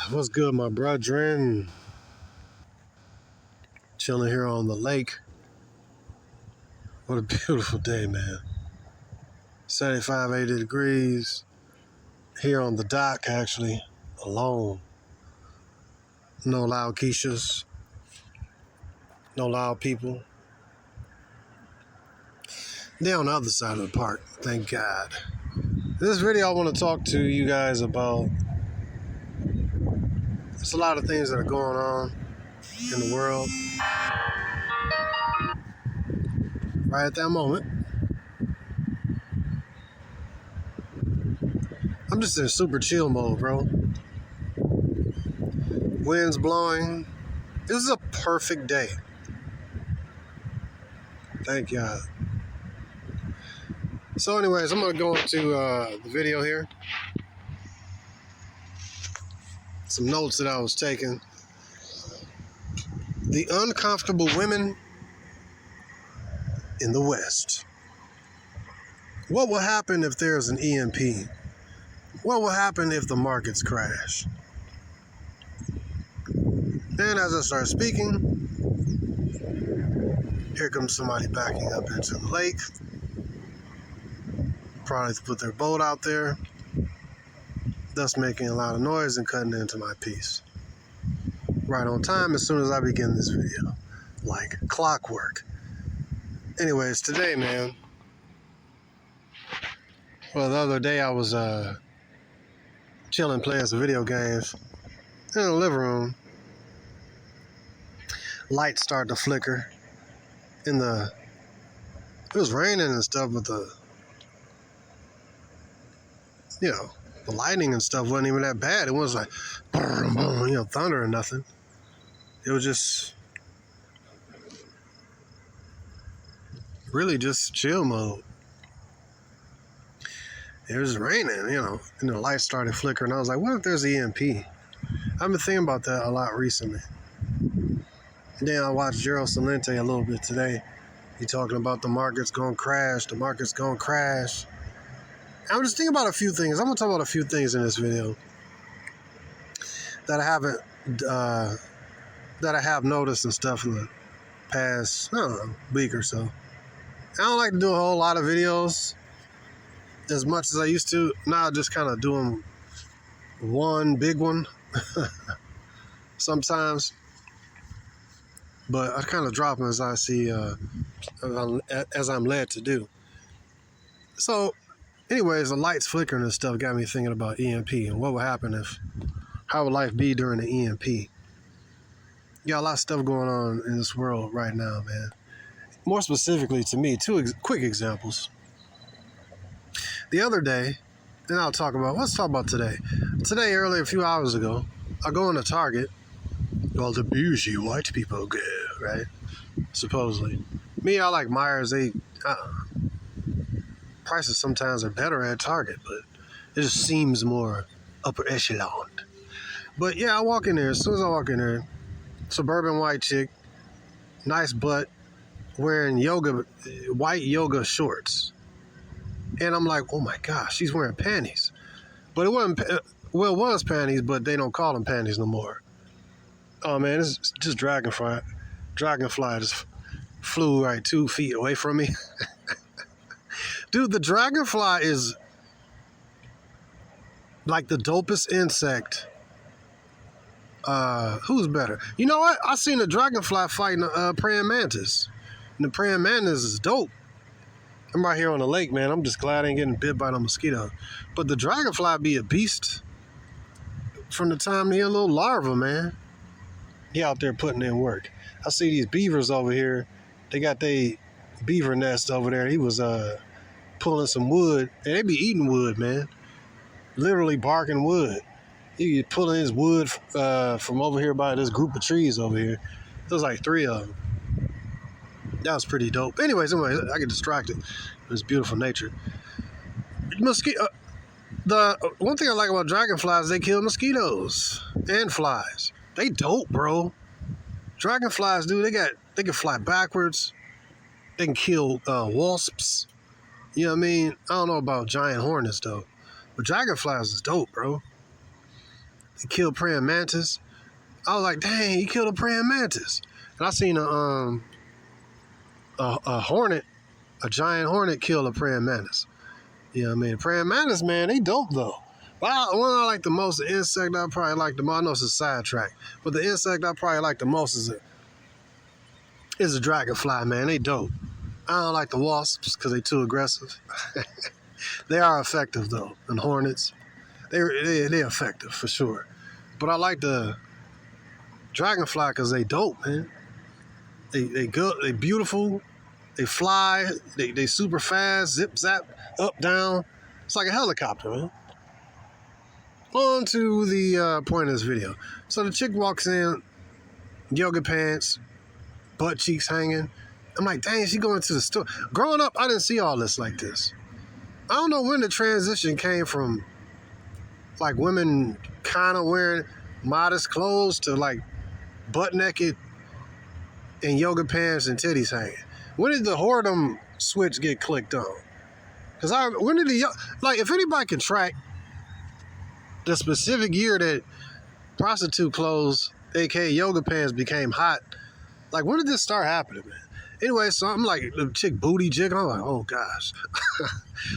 What's good, my brethren? Chilling here on the lake. What a beautiful day, man. 75, 80 degrees. Here on the dock, actually, alone. No loud Keishas. No loud people. They're on the other side of the park, thank God. This video, I want to talk to you guys about. There's a lot of things that are going on in the world right at that moment. I'm just in super chill mode, bro. Wind's blowing. This is a perfect day. Thank God. So anyways, I'm going to go into the video here. Some notes that I was taking. The uncomfortable women in the West. What will happen if there's an EMP? What will happen if the markets crash? And as I start speaking, here comes somebody backing up into the lake. Probably to put their boat out there, thus making a lot of noise and cutting into my piece. Right on time as soon as I begin this video. Like clockwork. Anyways, today, man. Well, the other day I was chilling, playing some video games in the living room. Lights started to flicker. It was raining and stuff, but the lightning and stuff wasn't even that bad. It wasn't like boom, boom, thunder or nothing. It was just really just chill mode. It was raining, and the lights started flickering. I was like, what if there's EMP? I've been thinking about that a lot recently. And then I watched Gerald Salente a little bit today. He talking about the market's gonna crash. The market's gonna crash. I'm just thinking about a few things. I'm gonna talk about a few things in this video that I haven't, that I have noticed and stuff in the past, week or so. I don't like to do a whole lot of videos as much as I used to. Now I just kind of do them one big one sometimes. But I kind of drop them as I see, as I'm led to do. So, anyways, the lights flickering and stuff got me thinking about EMP and what would happen how would life be during the EMP? You got a lot of stuff going on in this world right now, man. More specifically to me, quick examples. The other day, and let's talk about today. Today, earlier, a few hours ago, I go into Target. All the bougie white people go, right? Supposedly. Me, I like Myers. Prices sometimes are better at Target, but it just seems more upper echelon. But yeah, I walk in there. As soon as I walk in there, suburban white chick, nice butt, wearing white yoga shorts. And I'm like, oh my gosh, she's wearing panties. But it was panties, but they don't call them panties no more. Oh man, it's just dragonfly. Dragonfly just flew right 2 feet away from me. Dude, the dragonfly is like the dopest insect. Who's better? You know what? I seen a dragonfly fighting a praying mantis. And the praying mantis is dope. I'm right here on the lake, man. I'm just glad I ain't getting bit by no mosquito. But the dragonfly be a beast from the time they're a little larva, man. He out there putting in work. I see these beavers over here. They got their beaver nest over there. He was pulling some wood. And they be eating wood, man. Literally barking wood. He be pulling his wood from over here by this group of trees over here. There's like 3 of them. That was pretty dope. Anyways, I get distracted. It's beautiful nature. The one thing I like about dragonflies, they kill mosquitoes and flies. They dope, bro. Dragonflies, dude, they can fly backwards. They can kill wasps. You know what I mean? I don't know about giant hornets, though. But dragonflies is dope, bro. He killed praying mantis. I was like, dang, he killed a praying mantis. And I seen a hornet, a giant hornet kill a praying mantis. You know what I mean? Praying mantis, man, they dope though. But one I like the most, the insect I probably like the most, I know it's a sidetrack, but the insect I probably like the most is a dragonfly, man. They dope. I don't like the wasps because they too aggressive. They are effective though, and hornets. They're effective for sure. But I like the dragonfly because they dope, man. They good, they beautiful, they fly, they super fast, zip zap, up, down. It's like a helicopter, man. On to the point of this video. So the chick walks in, yoga pants, butt cheeks hanging. I'm like, dang, she going to the store. Growing up, I didn't see all this like this. I don't know when the transition came from like women kind of wearing modest clothes to like butt naked and yoga pants and titties hanging. When did the whoredom switch get clicked on? Because if anybody can track the specific year that prostitute clothes, aka yoga pants, became hot, like when did this start happening, man? Anyway, so I'm like, the chick booty jiggling. I'm like, oh gosh.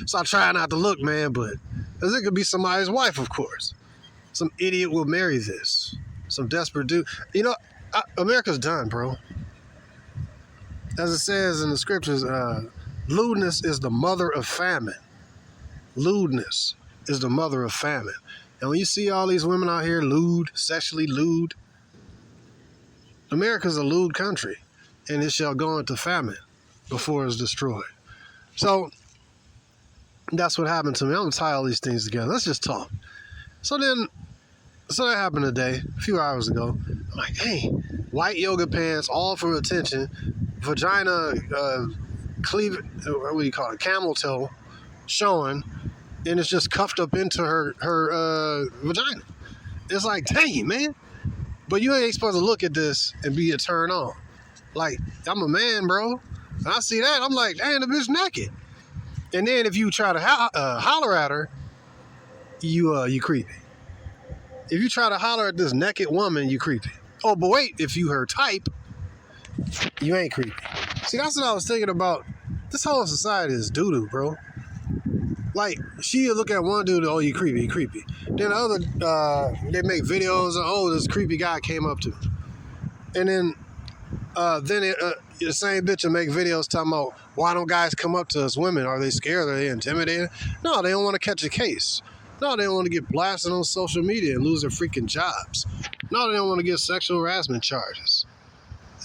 So I try not to look, man, but because it could be somebody's wife, of course. Some idiot will marry this. Some desperate dude. You know, America's done, bro. As it says in the scriptures, lewdness is the mother of famine. Lewdness is the mother of famine. And when you see all these women out here lewd, sexually lewd, America's a lewd country, and it shall go into famine before it's destroyed. So that's what happened to me. I'm gonna tie all these things together. Let's just talk. So that happened today, a few hours ago. I'm like, hey, white yoga pants, all for attention, vagina, cleave, what do you call it, camel toe, showing, and it's just cuffed up into her vagina. It's like, dang, man. But you ain't supposed to look at this and be a turn on. Like, I'm a man, bro. And I see that, I'm like, dang, the bitch naked. And then if you try to holler at her, you creepy. If you try to holler at this naked woman, you creepy. Oh, but wait, if you her type, you ain't creepy. See, that's what I was thinking about. This whole society is doo-doo, bro. Like, she look at one dude, oh, you creepy, you creepy. Then the other, they make videos of, oh, this creepy guy came up to me. And then the same bitch will make videos talking about, why don't guys come up to us women? Are they scared? Are they intimidated? No, they don't want to catch a case. No, they don't want to get blasted on social media and lose their freaking jobs. No, they don't want to get sexual harassment charges.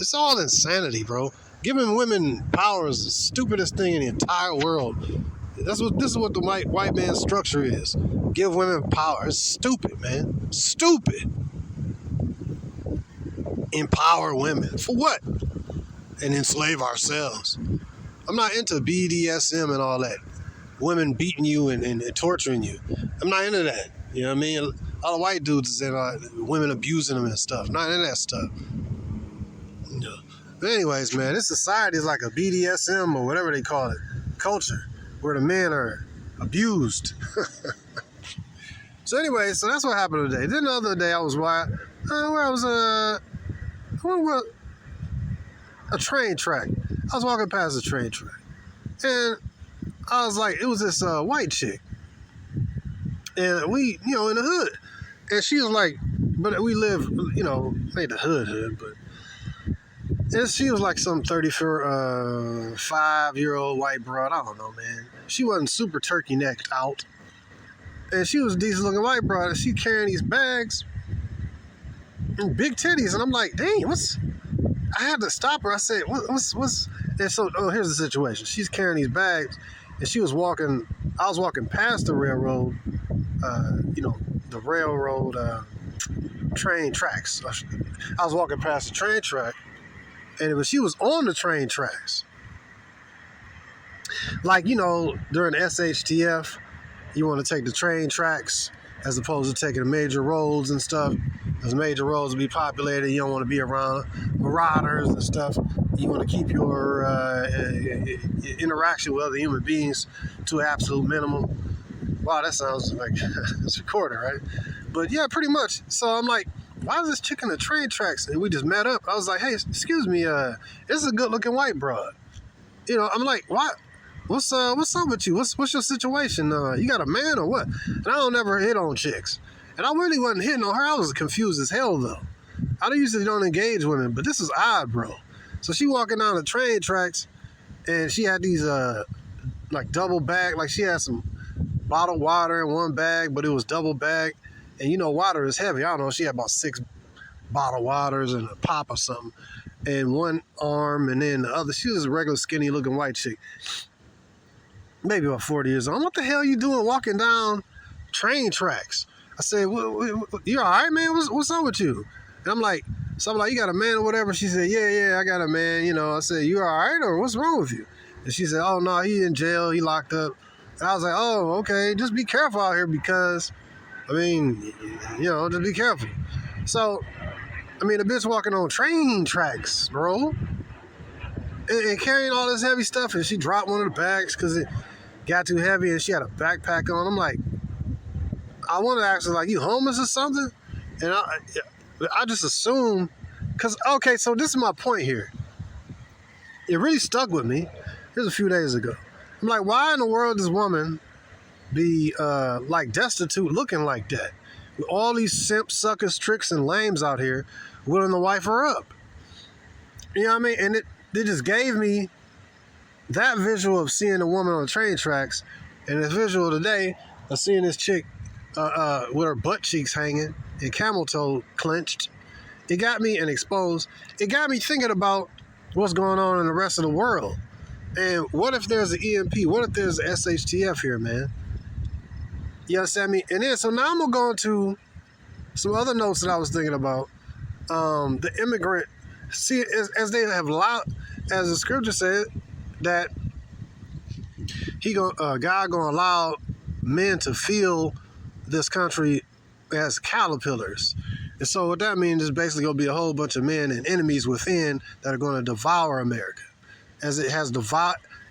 It's all insanity, bro. Giving women power is the stupidest thing in the entire world. This is what the white man's structure is. Give women power. It's stupid, man. Stupid. Empower women. For what? And enslave ourselves. I'm not into BDSM and all that. Women beating you and torturing you. I'm not into that. You know what I mean? All the white dudes is in women abusing them and stuff. Not into that stuff. No. But anyways, man, this society is like a BDSM or whatever they call it, culture, where the men are abused. So anyway, so that's what happened today. Then the other day I was a train track. I was walking past a train track. And I was like, it was this white chick. And we, in the hood. And she was like, but we live, ain't the hood, but. And she was like some 35-year-old white broad. I don't know, man. She wasn't super turkey necked out. And she was a decent looking white broad. And she carrying these bags and big titties. And I'm like, dang, I had to stop her. I said, what's, and so, here's the situation. She's carrying these bags. And I was walking past the railroad, the railroad train tracks. I was walking past the train track, and she was on the train tracks. Like, during the SHTF, you want to take the train tracks as opposed to taking the major roads and stuff. Because major roads will be populated. You don't want to be around marauders and stuff. You want to keep your interaction with other human beings to an absolute minimum. Wow, that sounds like it's recorded, right? But yeah, pretty much. So I'm like, why is this chick in the train tracks? And we just met up. I was like, hey, excuse me, this is a good looking white broad. You know, I'm like, what? What's up with you? What's your situation? You got a man or what? And I don't ever hit on chicks. And I really wasn't hitting on her. I was confused as hell though. I usually don't engage women, but this is odd, bro. So she walking down the train tracks and she had these like double bag, like she had some bottled water in one bag, but it was double bag. And you know, water is heavy. I don't know, she had about 6 bottled waters and a pop or something. And one arm, and then the other, she was a regular skinny looking white chick. Maybe about 40 years old. What the hell you doing walking down train tracks? I said, you all right, man? What's up with you? And I'm like, you got a man or whatever? She said, yeah, I got a man. You know, I said, you all right, or what's wrong with you? And she said, oh, no, he in jail. He locked up. And I was like, oh, okay. Just be careful out here because, I mean, you know, just be careful. So, I mean, the bitch walking on train tracks, bro. And carrying all this heavy stuff. And she dropped one of the bags because it got too heavy and she had a backpack on. I'm like, I wanted to ask her, like, you homeless or something? And I just assumed, because, okay, so this is my point here. It really stuck with me. It was a few days ago. I'm like, why in the world does woman be, like, destitute looking like that? With all these simps, suckers, tricks, and lames out here willing to wife her up. You know what I mean? And it just gave me that visual of seeing a woman on the train tracks and this visual today of seeing this chick with her butt cheeks hanging and camel toe clenched. It got me, and exposed, it got me thinking about what's going on in the rest of the world. And what if there's an EMP? What if there's an SHTF here, man? You understand me? And then, so now I'm going to go into some other notes that I was thinking about. The immigrant, see, as they have allowed, as the scripture said, that God gonna allow men to fill this country as caterpillars. And so what that means is basically gonna be a whole bunch of men and enemies within that are gonna devour America, as it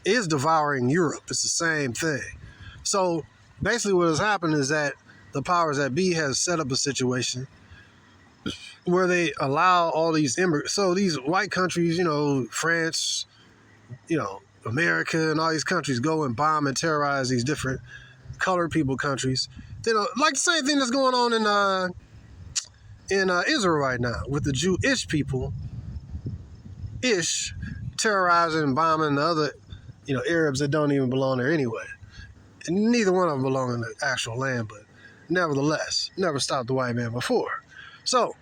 is devouring Europe. It's the same thing. So basically what has happened is that the powers that be has set up a situation where they allow all these immigrants, so these white countries, you know, France, you know, America and all these countries go and bomb and terrorize these different colored people countries. You know, like the same thing that's going on in Israel right now with the Jewish people, terrorizing and bombing the other, you know, Arabs that don't even belong there anyway. And neither one of them belong in the actual land, but nevertheless, never stopped the white man before. So,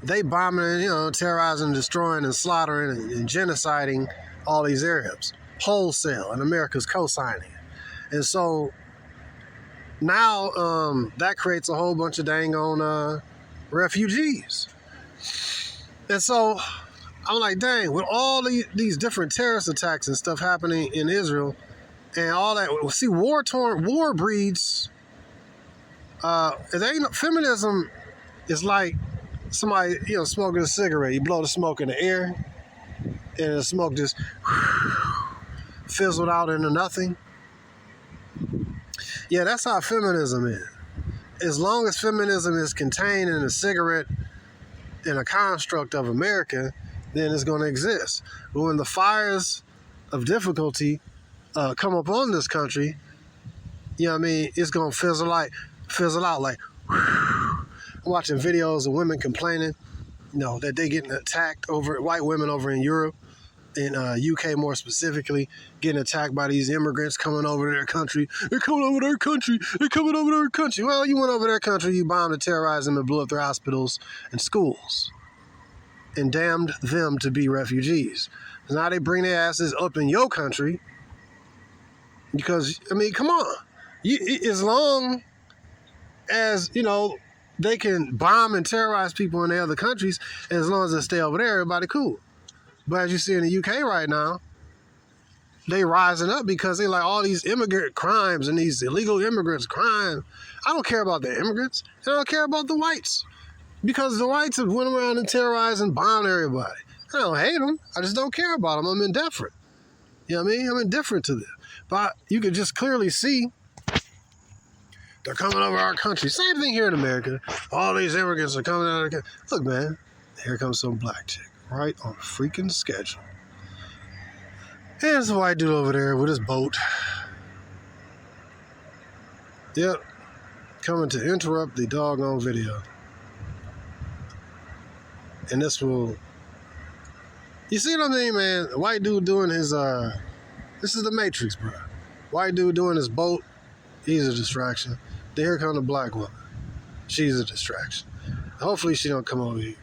they bombing, you know, terrorizing, destroying, and slaughtering and genociding all these Arabs wholesale, and America's co-signing. And so now that creates a whole bunch of dang on refugees. And so I'm like, dang, with all these different terrorist attacks and stuff happening in Israel and all that, see, war breeds. Feminism is like somebody, you know, smoking a cigarette. You blow the smoke in the air, and the smoke just fizzled out into nothing. Yeah, that's how feminism is. As long as feminism is contained in a cigarette, in a construct of America, then it's going to exist. But when the fires of difficulty come upon this country, you know what I mean, it's going to fizzle out like, I'm watching videos of women complaining, you know, that they getting attacked white women over in Europe, in UK more specifically, getting attacked by these immigrants coming over to their country. They're coming over to their country. They're coming over to their country. Well, you went over their country, you bombed and terrorized them and blew up their hospitals and schools and damned them to be refugees. Now they bring their asses up in your country because, I mean, come on. As long as, you know, they can bomb and terrorize people in the other countries, and as long as they stay over there, everybody cool. But as you see in the UK right now, they rising up because they like all these immigrant crimes and these illegal immigrants crime. I don't care about the immigrants, and I don't care about the whites, because the whites have went around and terrorized and bombed everybody. I don't hate them. I just don't care about them. I'm indifferent. You know what I mean? I'm indifferent to them. But you can just clearly see They're coming over our country. Same thing here in America. All these immigrants are coming out of the country. Look, man, here comes some black chick right on freaking schedule. And there's a white dude over there with his boat. Yep, coming to interrupt the doggone video. And this will... You see what I mean, man? The white dude doing his... This is the Matrix, bro. White dude doing his boat. He's a distraction. Then here comes the black woman. She's a distraction. Hopefully she don't come over here.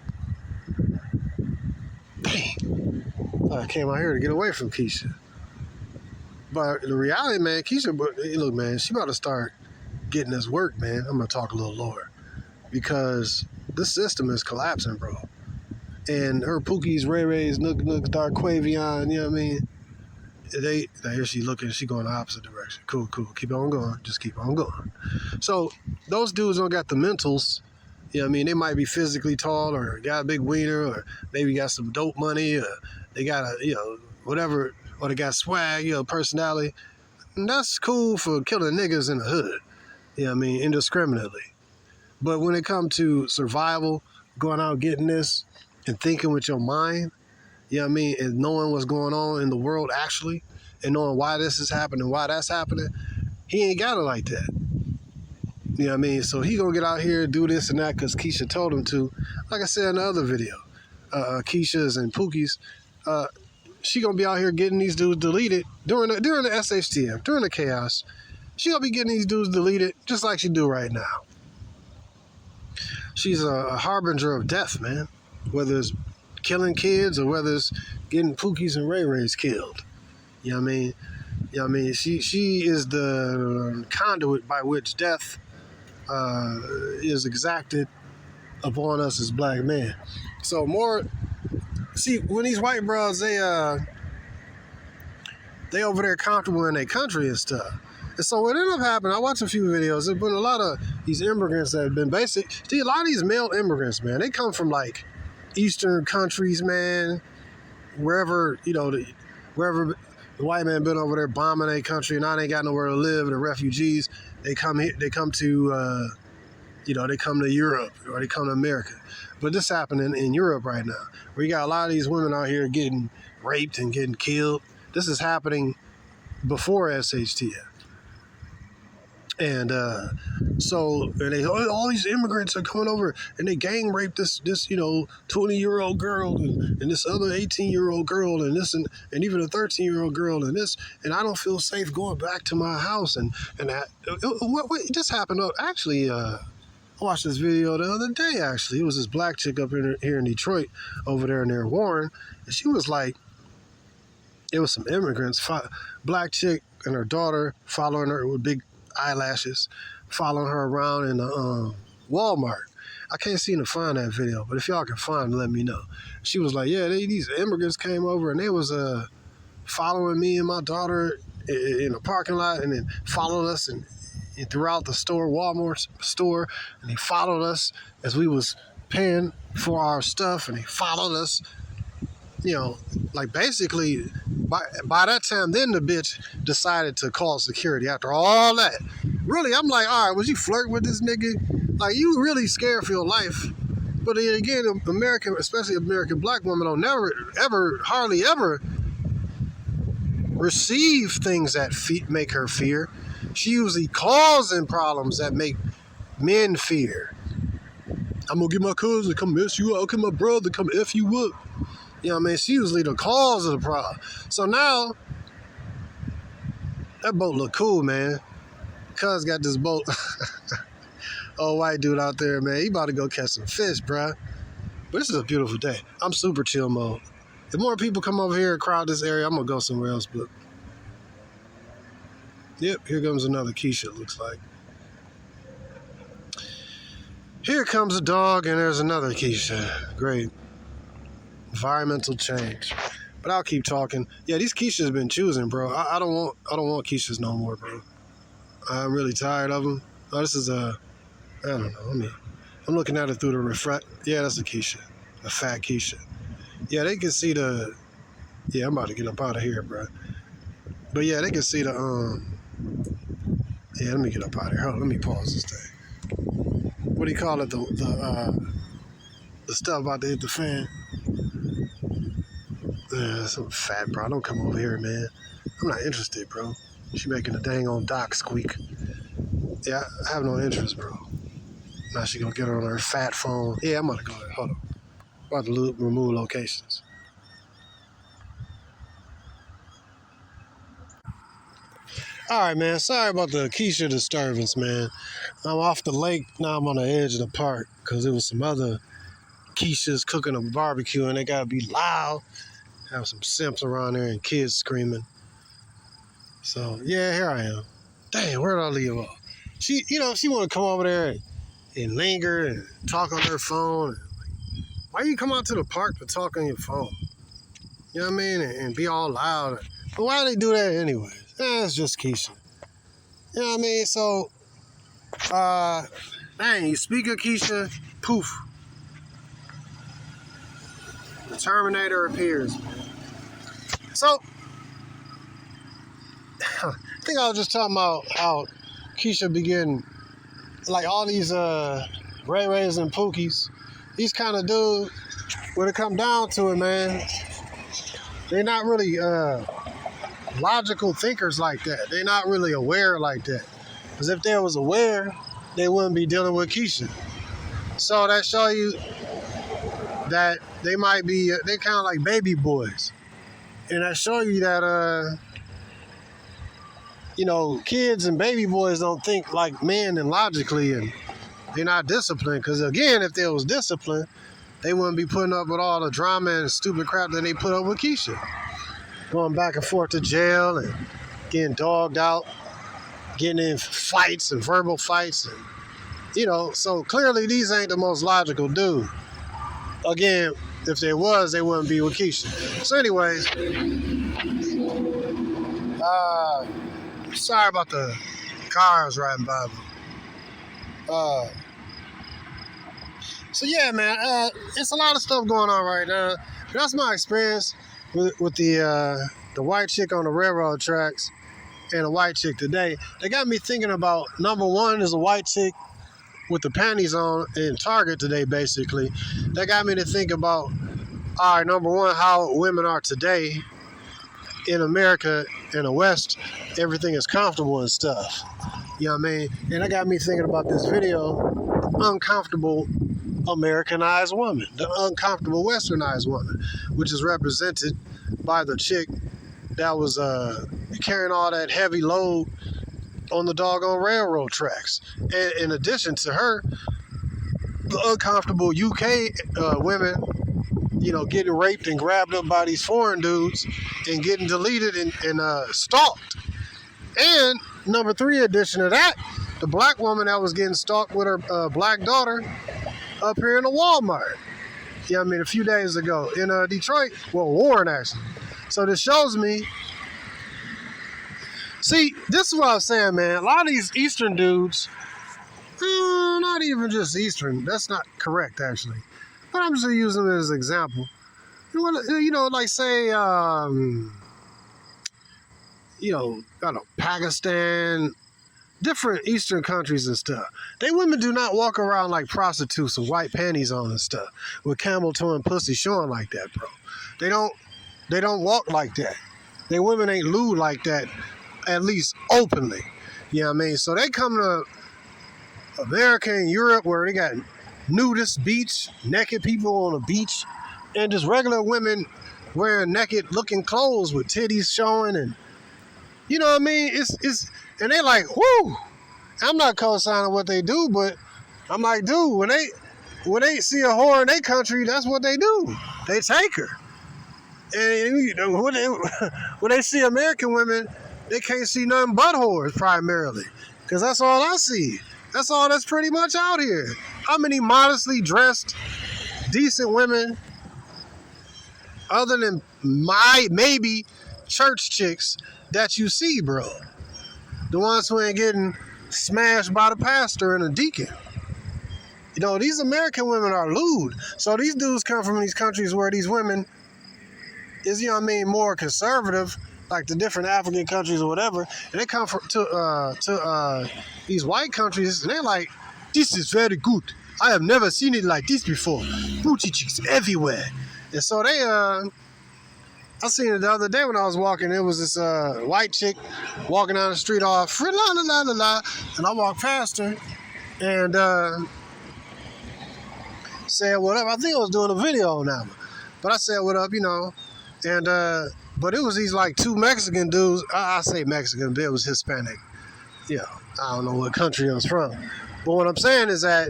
Dang. I came out here to get away from Keisha. But the reality, man, Keisha, look, man, she about to start getting this work, man. I'm going to talk a little lower. Because this system is collapsing, bro. And her Pookies, Ray Rays, Nook Nooks, Dark Quavion, you know what I mean? Here she looking, she going the opposite direction. Cool. Keep on going. Just keep on going. So those dudes don't got the mentals. You know what I mean? They might be physically tall or got a big wiener or maybe got some dope money or they got a, whatever, or they got swag, personality. And that's cool for killing niggas in the hood. You know what I mean? Indiscriminately. But when it comes to survival, going out getting this and thinking with your mind, you know what I mean, and knowing what's going on in the world actually, and knowing why this is happening, why that's happening, he ain't got it like that. You know what I mean? So he gonna get out here and do this and that because Keisha told him to. Like I said in the other video, Keisha's and Pookie's, she gonna be out here getting these dudes deleted during the SHTF, during the chaos. She gonna be getting these dudes deleted just like she do right now. She's a harbinger of death, man. Whether it's killing kids or whether it's getting Pookies and Ray Rays killed. You know what I mean? You know what I mean? She is the conduit by which death is exacted upon us as black men. So when these white bros, they over there comfortable in their country and stuff. And so what ended up happening, I watched a few videos, there's been a lot of these immigrants that have been see, a lot of these male immigrants, man, they come from like Eastern countries, man, wherever the white man been over there bombing a country and now they ain't got nowhere to live. The refugees, they come here, they come to Europe or they come to America. But this happening in Europe right now, where you got a lot of these women out here getting raped and getting killed. This is happening before SHTF. And all these immigrants are coming over and they gang rape this 20-year-old girl and this other 18-year-old girl and this and even a 13-year-old girl and this, and I don't feel safe going back to my house and that. What just happened? Actually, I watched this video the other day. Actually, it was this black chick up here in Detroit, over there near Warren, and she was like, it was some immigrants, black chick and her daughter following her with big eyelashes, following her around in the Walmart. I can't seem to find that video, but if y'all can find it, let me know. She was like, yeah, these immigrants came over and they was following me and my daughter in the parking lot and then followed us and throughout the store, Walmart store, and they followed us as we was paying for our stuff and they followed us. Like basically, by that time, then the bitch decided to call security after all that. Really, I'm like, all right, was you flirting with this nigga? Like, you really scared for your life. But then again, American, especially American black women, don't hardly ever receive things that make her fear. She usually causing problems that make men fear. I'm gonna get my cousin to come mess you up. I'll get my brother to come F you up. You know what I mean? She usually the cause of the problem. So now, that boat look cool, man. Cuz got this boat. Old white dude out there, man. He about to go catch some fish, bruh. But this is a beautiful day. I'm super chill mode. If more people come over here and crowd this area, I'm going to go somewhere else. But yep, here comes another Keisha, looks like. Here comes a dog, and there's another Keisha. Great. Environmental change. But I'll keep talking. Yeah, these Keishas been choosing, bro. I don't want Keishas no more, bro. I'm really tired of them. Oh, this is I don't know. I'm looking at it through the refract. Yeah, that's a Keisha. A fat Keisha. Yeah, they can see the... Yeah, I'm about to get up out of here, bro. But yeah, they can see the Yeah, let me get up out of here. Hold on, let me pause this thing. What do you call it? The stuff about to hit the fan. Some fat, bro. Don't come over here, man. I'm not interested, bro. She making a dang on dock squeak. Yeah, I have no interest, bro. Now she gonna get her on her fat phone. Yeah, I'm gonna go ahead. Hold on. About to remove locations. All right, man. Sorry about the Keisha disturbance, man. I'm off the lake. Now I'm on the edge of the park because there was some other Keishas cooking a barbecue and they gotta be loud. Have some simps around there and kids screaming. So yeah, here I am. Dang, where did I leave off? She want to come over there and linger and talk on her phone. Why you come out to the park to talk on your phone? You know what I mean? And be all loud. But why do they do that anyways? It's just Keisha. You know what I mean? So, dang, you speak of Keisha, poof. The Terminator appears, man. So, I think I was just talking about how Keisha be getting, like, all these Ray Rays and Pookies. These kind of dudes, when it come down to it, man, they're not really logical thinkers like that. They're not really aware like that. Because if they was aware, they wouldn't be dealing with Keisha. So that show you that they might be, they kind of like baby boys. And that show you that, kids and baby boys don't think like men and logically, and they're not disciplined. Because again, if they was disciplined, they wouldn't be putting up with all the drama and stupid crap that they put up with Keisha. Going back and forth to jail and getting dogged out, getting in fights and verbal fights. And, so clearly these ain't the most logical dude. Again, if there was, they wouldn't be with Keisha. So anyways, sorry about the cars riding by me. So yeah, man, it's a lot of stuff going on right now. That's my experience with the white chick on the railroad tracks and a white chick today. They got me thinking about, number one is a white chick with the panties on in Target today, basically. That got me to think about, all right, number one, how women are today in America, in the West. Everything is comfortable and stuff. You know what I mean? And that got me thinking about this video, uncomfortable Americanized woman, the uncomfortable westernized woman, which is represented by the chick that was carrying all that heavy load on the doggone railroad tracks. And in addition to her, the uncomfortable UK women, getting raped and grabbed up by these foreign dudes and getting deleted and stalked. And number three, addition to that, the black woman that was getting stalked with her black daughter up here in the Walmart. Yeah, I mean, a few days ago in Detroit. Well, Warren, actually. So this shows me. See, this is what I'm saying, man. A lot of these Eastern dudes, not even just Eastern. That's not correct, actually. But I'm just using it as an example. Like say, Pakistan, different Eastern countries and stuff. They women do not walk around like prostitutes with white panties on and stuff, with camel toe and pussy showing like that, bro. They don't walk like that. They women ain't lewd like that, at least openly. You know what I mean? So they come to America and Europe where they got nudist beach, naked people on the beach, and just regular women wearing naked looking clothes with titties showing, and you know what I mean? It's and they like, whoo. I'm not co-signing what they do, but I'm like, dude, when they see a whore in their country, that's what they do. They take her. And when they see American women, they can't see nothing but whores primarily, because that's all I see. That's all that's pretty much out here. How many modestly dressed, decent women, other than maybe church chicks, that you see, bro? The ones who ain't getting smashed by the pastor and a deacon. These American women are lewd. So these dudes come from these countries where these women is, more conservative, like the different African countries or whatever, and they come to these white countries, and they're like, this is very good. I have never seen it like this before. Booty cheeks everywhere. And so they, I seen it the other day when I was walking. It was this white chick walking down the street all free la la la la la, and I walked past her and said what up. I think I was doing a video on that one, but I said what up, you know, and but it was these like two Mexican dudes. I say Mexican, but it was Hispanic. Yeah, I don't know what country it was from, but what I'm saying is that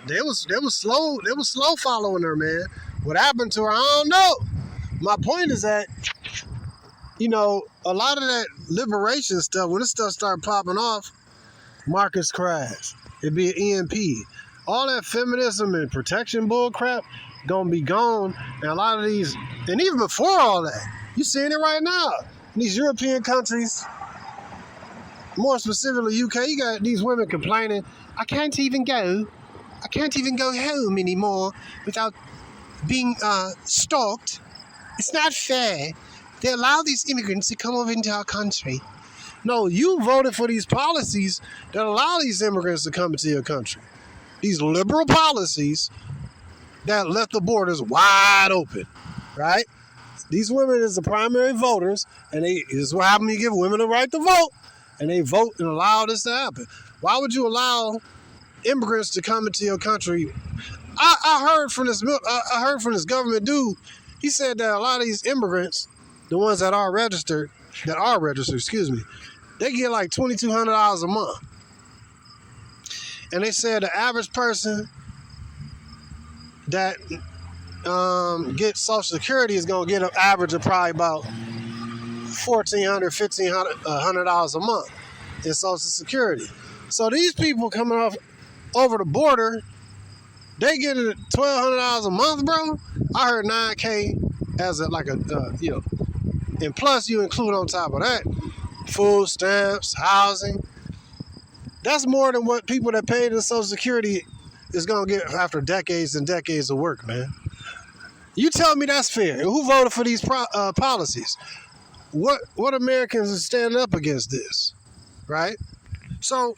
they was slow following her, man. What happened to her, I don't know. My point is that, you know, a lot of that liberation stuff, when this stuff started popping off, markets crash. It'd be an EMP. All that feminism and protection bull crap gonna be gone. And a lot of these, and even before all that, you're seeing it right now. In these European countries, more specifically UK, you got these women complaining, I can't even go home anymore without being stalked. It's not fair. They allow these immigrants to come over into our country. No, you voted for these policies that allow these immigrants to come into your country. These liberal policies that left the borders wide open, right? These women is the primary voters, and this is what happens when you give women the right to vote, and they vote and allow this to happen. Why would you allow immigrants to come into your country? I heard from this government dude. He said that a lot of these immigrants, the ones that are registered, they get like $2,200 a month. And they said the average person that gets Social Security is going to get an average of probably about $1,400, $1,500 a month in Social Security. So these people coming over the border, they get $1,200 a month, bro. I heard $9K as and plus you include on top of that food stamps, housing. That's more than what people that paid in Social Security is gonna get after decades and decades of work, man. You tell me that's fair? Who voted for these policies? What Americans are standing up against this, right? So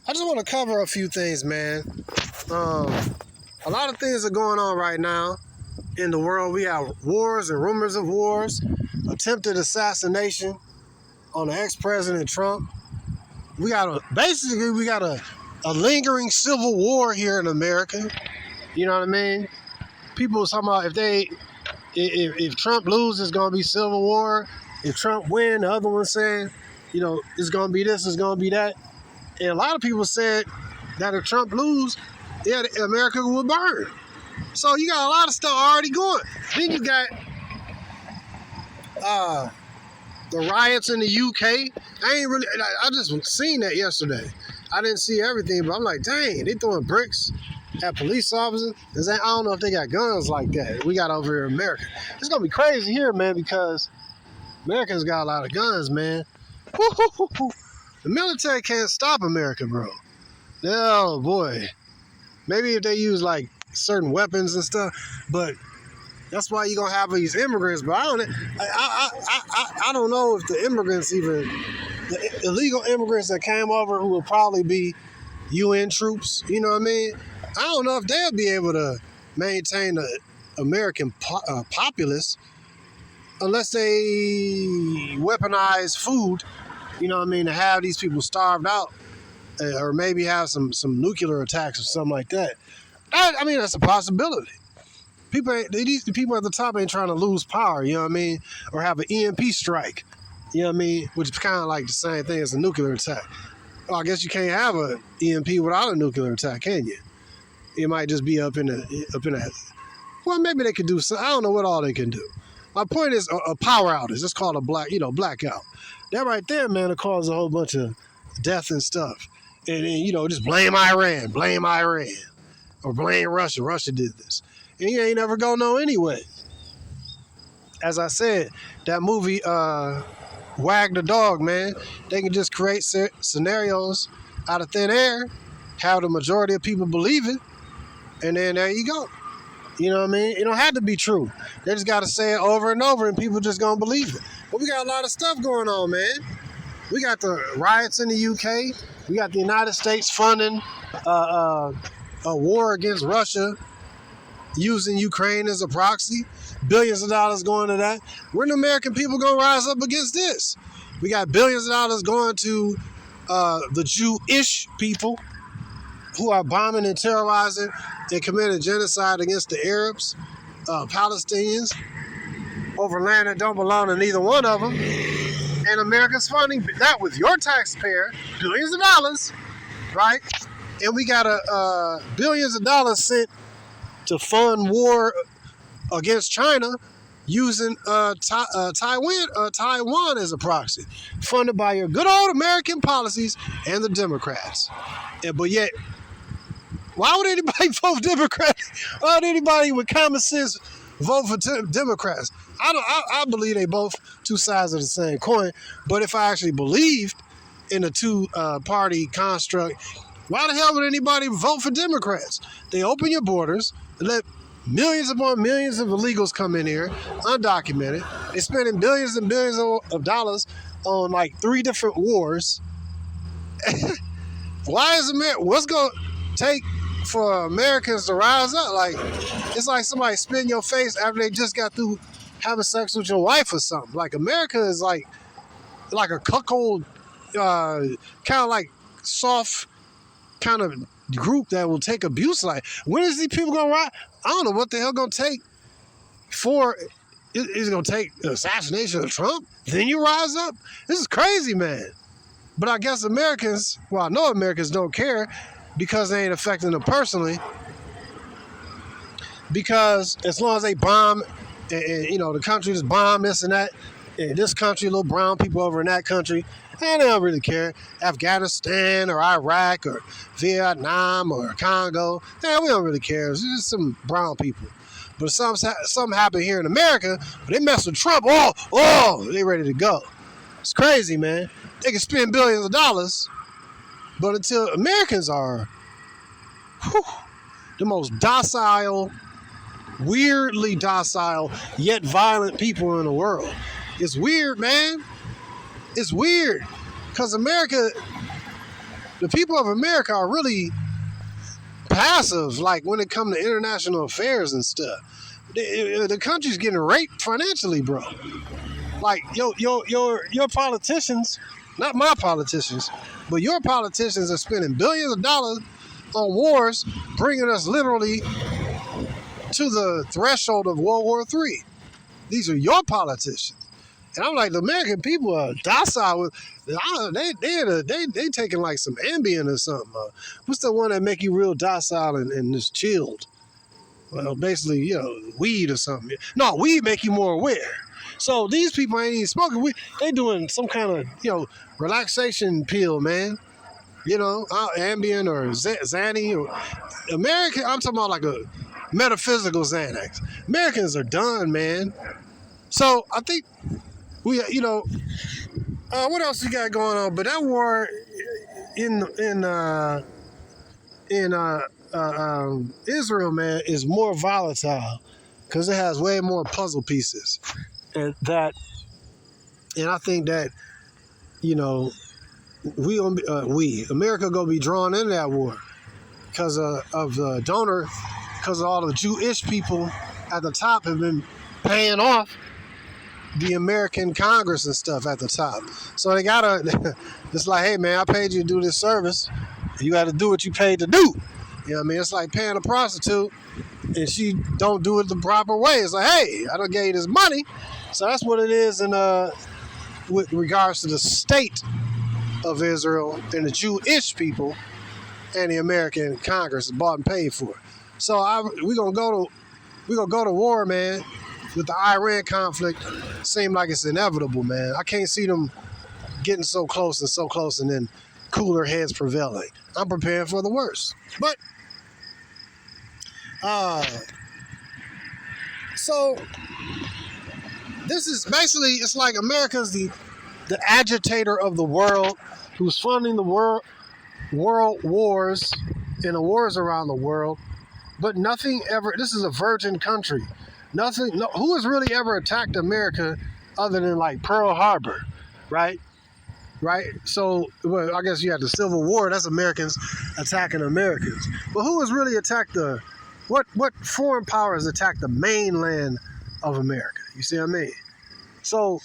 I just want to cover a few things, man. A lot of things are going on right now in the world. We have wars and rumors of wars, attempted assassination on the ex-president Trump. We got a lingering civil war here in America. You know what I mean? People talking about if Trump loses, it's gonna be civil war. If Trump win, the other one saying, you know, it's gonna be this, it's gonna be that. And a lot of people said that if Trump lose, yeah, America will burn. So you got a lot of stuff already going. Then you got the riots in the UK. I just seen that yesterday. I didn't see everything, but I'm like, dang, they throwing bricks at police officers. I don't know if they got guns like that we got over here in America. It's gonna be crazy here, man, because Americans got a lot of guns, man. Woo-hoo-hoo-hoo. The military can't stop America, bro. Oh boy. Maybe if they use like certain weapons and stuff, but that's why you're gonna have these immigrants. But I don't know if the immigrants, even the illegal immigrants that came over, who will probably be UN troops, you know what I mean? I don't know if they'll be able to maintain the American populace unless they weaponize food, you know what I mean, to have these people starved out, or maybe have some nuclear attacks or something like that. I mean, that's a possibility. These people at the top ain't trying to lose power, you know what I mean, or have an EMP strike, you know what I mean, which is kind of like the same thing as a nuclear attack. Well, I guess you can't have an EMP without a nuclear attack, can you? It might just be up in a. Well, maybe they could do some. I don't know what all they can do. My point is a power outage. It's called a blackout. That right there, man, will cause a whole bunch of death and stuff. And then, just blame Iran, or blame Russia. Russia did this. And you ain't never gonna know anyway. As I said, that movie, Wag the Dog, man, they can just create scenarios out of thin air, have the majority of people believe it, and then there you go. You know what I mean? It don't have to be true. They just got to say it over and over, and people just gonna believe it. But we got a lot of stuff going on, man. We got the riots in the UK. We got the United States funding a war against Russia, using Ukraine as a proxy. Billions of dollars going to that. When the American people gonna rise up against this? We got billions of dollars going to the Jewish people who are bombing and terrorizing and committing genocide against the Arabs, Palestinians, over land that don't belong to neither one of them. And America's funding that with your taxpayer, billions of dollars, right? And we got billions of dollars sent to fund war against China using Taiwan as a proxy, funded by your good old American policies and the Democrats. But yet, why would anybody vote for Democrats? Why would anybody with common sense vote for Democrats? I believe they both two sides of the same coin. But if I actually believed in a two-party construct, why the hell would anybody vote for Democrats? They open your borders, let millions upon millions of illegals come in here, undocumented. They're spending billions and billions of dollars on like 3 different wars. Why is America? What's going to take for Americans to rise up? Like, it's like somebody spit in your face after they just got through having sex with your wife or something. Like, America is like a cuckold, kind of like soft kind of group that will take abuse. Like, when is these people gonna rise? I don't know what the hell gonna take for. Is it gonna take the assassination of Trump? Then you rise up? This is crazy, man. But I guess Americans, well, I know Americans don't care because they ain't affecting them personally. Because as long as they bomb, and you know, the country just bomb this and that, and this country, little brown people over in that country, and they don't really care. Afghanistan or Iraq or Vietnam or Congo, we don't really care. It's just some brown people. But if something happened here in America, they mess with Trump, they ready to go. It's crazy, man. They can spend billions of dollars, but until Americans are the most docile, weirdly docile, yet violent people in the world. It's weird, man. It's weird. Because America, the people of America are really passive, like when it comes to international affairs and stuff. The country's getting raped financially, bro. Like, your politicians, not my politicians, but your politicians are spending billions of dollars on wars, bringing us literally to the threshold of World War III. These are your politicians. And I'm like, the American people are docile. They taking like some Ambien or something. What's the one that make you real docile and just chilled? Well, basically, weed or something. No, weed make you more aware. So these people ain't even smoking weed. They doing some kind of, relaxation pill, man. Ambien or Xanny. Or American, I'm talking about like a metaphysical Xanax. Americans are done, man. So I think what else we got going on? But that war in Israel, man, is more volatile because it has way more puzzle pieces, and I think that America gonna be drawn into that war because of the donor, because of all the Jewish people at the top have been paying off the American Congress and stuff at the top. So they gotta, it's like, hey man, I paid you to do this service. You gotta do what you paid to do. You know what I mean? It's like paying a prostitute and she don't do it the proper way. It's like, hey, I done gave you this money. So that's what it is with regards to the state of Israel and the Jewish people and the American Congress bought and paid for. So we're gonna go to war, man. With the Iran conflict, seem like it's inevitable, man. I can't see them getting so close and then cooler heads prevailing. I'm preparing for the worst. But, so, this is basically, it's like America's the agitator of the world who's funding the world wars and the wars around the world But nothing ever, this is a virgin country. Nothing, no, who has really ever attacked America other than like Pearl Harbor, right? Right? So, well, I guess you had the Civil War, that's Americans attacking Americans. But who has really attacked what foreign power has attacked the mainland of America? You see what I mean? So,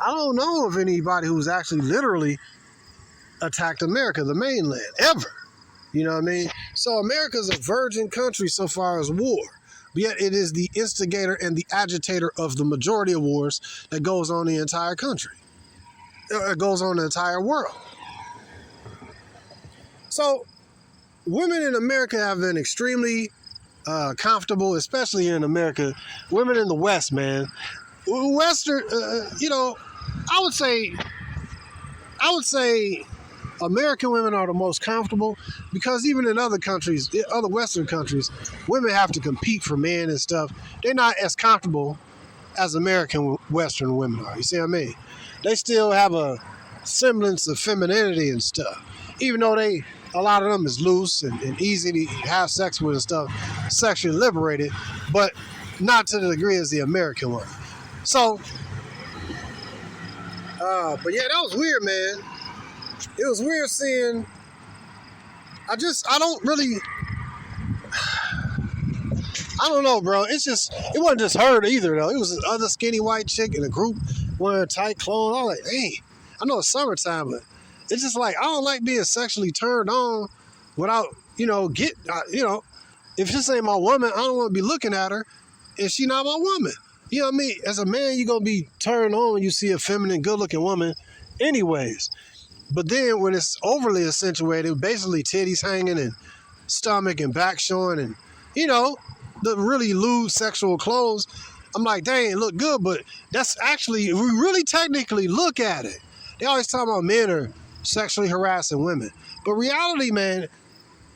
I don't know of anybody who's actually literally attacked America, the mainland, ever. You know what I mean? So America's a virgin country so far as war. But yet it is the instigator and the agitator of the majority of wars that goes on the entire country. It goes on the entire world. So women in America have been extremely comfortable, especially in America. Women in the West, man. Western, I would say American women are the most comfortable because even in other countries, other Western countries, women have to compete for men and stuff. They're not as comfortable as American Western women are. You see what I mean? They still have a semblance of femininity and stuff, even though a lot of them is loose and easy to have sex with and stuff, sexually liberated, but not to the degree as the American one. So, but yeah, that was weird, man. It was weird seeing, I don't know, bro. It wasn't just her either, though. It was this other skinny white chick in a group wearing tight clothes. I was like, hey, I know it's summertime, but it's just like, I don't like being sexually turned on without, if this ain't my woman, I don't want to be looking at her, and she not my woman. You know what I mean? As a man, you're going to be turned on when you see a feminine, good-looking woman anyways. But then when it's overly accentuated, basically titties hanging and stomach and back showing and, the really lewd sexual clothes, I'm like, dang, it look good, but that's actually, if we really technically look at it, they always talk about men are sexually harassing women. But reality, man,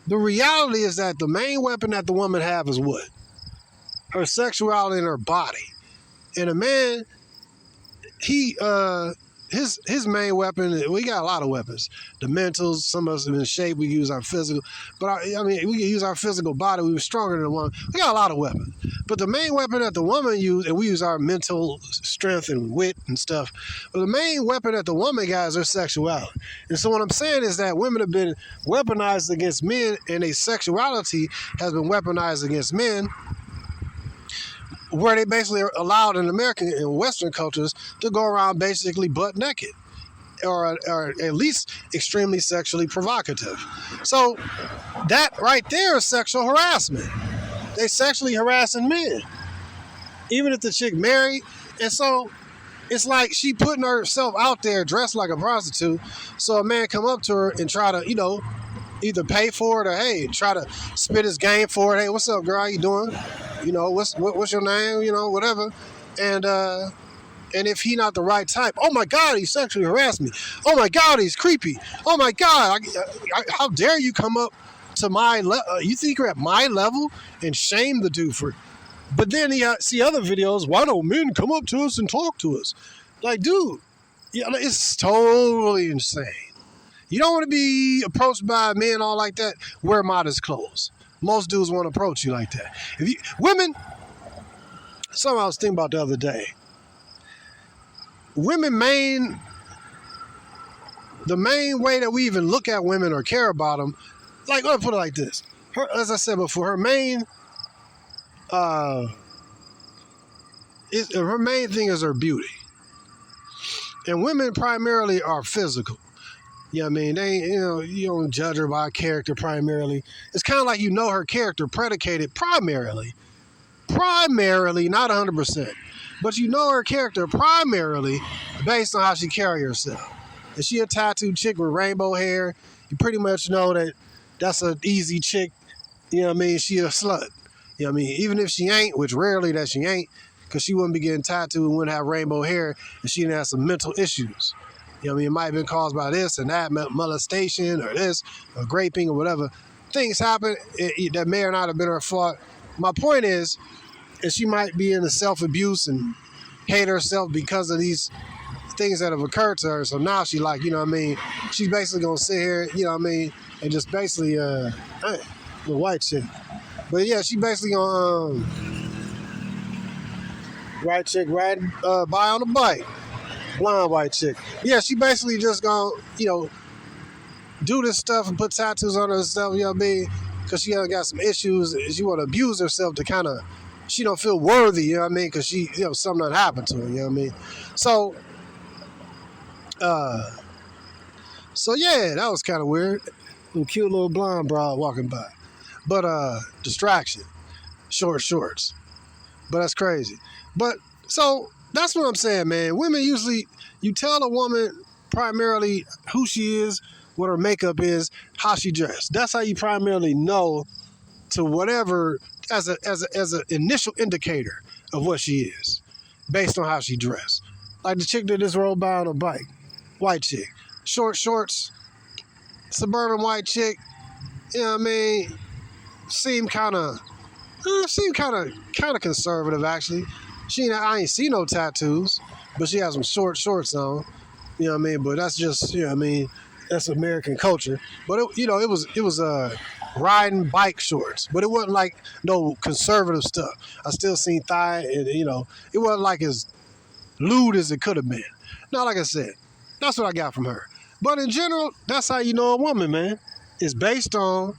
the reality is that the main weapon that the woman have is what? Her sexuality and her body. And a man, his main weapon, we got a lot of weapons. The mentals, some of us are in shape, we use our physical. But we can use our physical body, we were stronger than the woman. We got a lot of weapons. But the main weapon that the woman used, and we use our mental strength and wit and stuff, but the main weapon that the woman got is her sexuality. And so what I'm saying is that women have been weaponized against men, and their sexuality has been weaponized against men, where they basically are allowed in American and Western cultures to go around basically butt naked or at least extremely sexually provocative. So that right there is sexual harassment. They sexually harassing men, even if the chick married. And so it's like she putting herself out there dressed like a prostitute, so a man come up to her and try to, either pay for it or, hey, try to spit his game for it. Hey, what's up, girl? How you doing? What's your name? Whatever. And if he not the right type, oh my God, he sexually harassed me. Oh my God, he's creepy. Oh my God, how dare you come up to my level? You think you're at my level and shame the dude for it. But then you see other videos, why don't men come up to us and talk to us? Like, dude, it's totally insane. You don't want to be approached by men all like that. Wear modest clothes. Most dudes won't approach you like that. Women, something I was thinking about the other day. The main way that we even look at women or care about them, like, let me put it like this. As I said before, her main thing is her beauty. And women primarily are physical. You know what I mean? You don't judge her by character primarily. It's kind of like her character predicated primarily, not 100%, but her character primarily based on how she carry herself. If she a tattooed chick with rainbow hair, you pretty much know that that's an easy chick. You know what I mean? She a slut. You know what I mean? Even if she ain't, which rarely that she ain't, because she wouldn't be getting tattooed and wouldn't have rainbow hair, and she didn't have some mental issues. You know what I mean? It might have been caused by this and that, molestation or this, or raping or whatever. Things happen that may or not have been her fault. My point is she might be into self-abuse and hate herself because of these things that have occurred to her. So now she she's basically going to sit here, and just basically, the white chick. But yeah, she basically on white chick riding by on a bike, blonde white chick. Yeah, she basically just gonna do this stuff and put tattoos on herself. You know what I mean? Because she got some issues. She want to abuse herself to kind of she don't feel worthy. You know what I mean? Because she something that happened to her. You know what I mean? So so yeah, that was kind of weird. Little cute little blonde broad walking by. But distraction. Short shorts. But that's crazy. But so that's what I'm saying, man. Women usually, you tell a woman primarily who she is, what her makeup is, how she dressed. That's how you primarily know to whatever as an initial indicator of what she is, based on how she dressed. Like the chick that just rolled by on a bike, white chick, short shorts, suburban white chick. You know what I mean? Seemed kind of conservative actually. I ain't see no tattoos, but she has some short shorts on. You know what I mean? But that's just that's American culture. But it was riding bike shorts, but it wasn't like no conservative stuff. I still seen thigh, and it wasn't like as lewd as it could have been. Now, like I said, that's what I got from her. But in general, that's how you know a woman, man. It's based on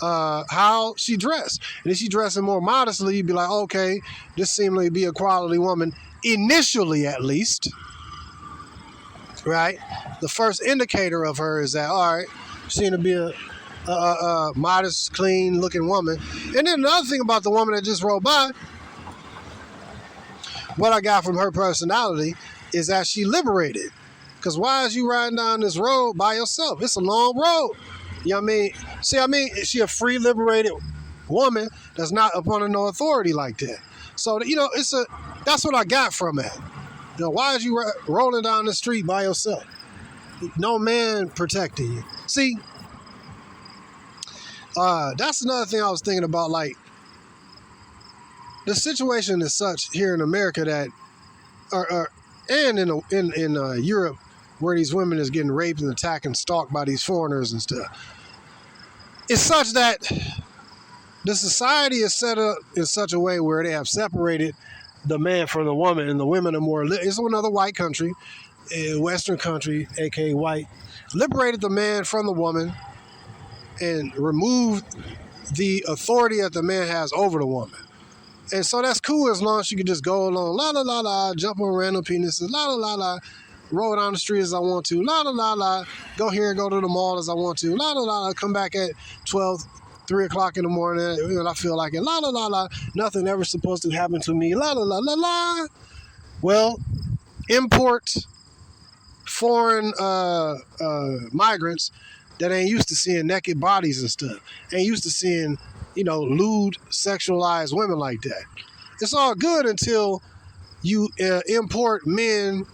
how she dressed. And if she dressing more modestly, you'd be like, okay, this seems to be a quality woman, initially at least. Right? The first indicator of her is that, all right, she seems to be a modest, clean-looking woman. And then another thing about the woman that just rolled by, what I got from her personality is that she liberated. Because why is you riding down this road by yourself? It's a long road. You know what I mean? Is she a free, liberated woman that's not up under no authority like that? So, that's what I got from it. Why is you rolling down the street by yourself? No man protecting you. See, that's another thing I was thinking about. Like, the situation is such here in America that, and in Europe, where these women is getting raped and attacked and stalked by these foreigners and stuff. It's such that the society is set up in such a way where they have separated the man from the woman, and the women are more. It's another white country, a Western country, aka white, liberated the man from the woman and removed the authority that the man has over the woman. And so that's cool as long as you can just go along, la la la la, jump on random penises, la la la la, roll down the street as I want to, la la la la, go here, go to the mall as I want to, la la la la, come back at 3 o'clock in the morning when I feel like it, la la la la, nothing ever supposed to happen to me, la la la la la. Well, import foreign migrants that ain't used to seeing naked bodies and stuff, ain't used to seeing, lewd, sexualized women like that. It's all good until you import men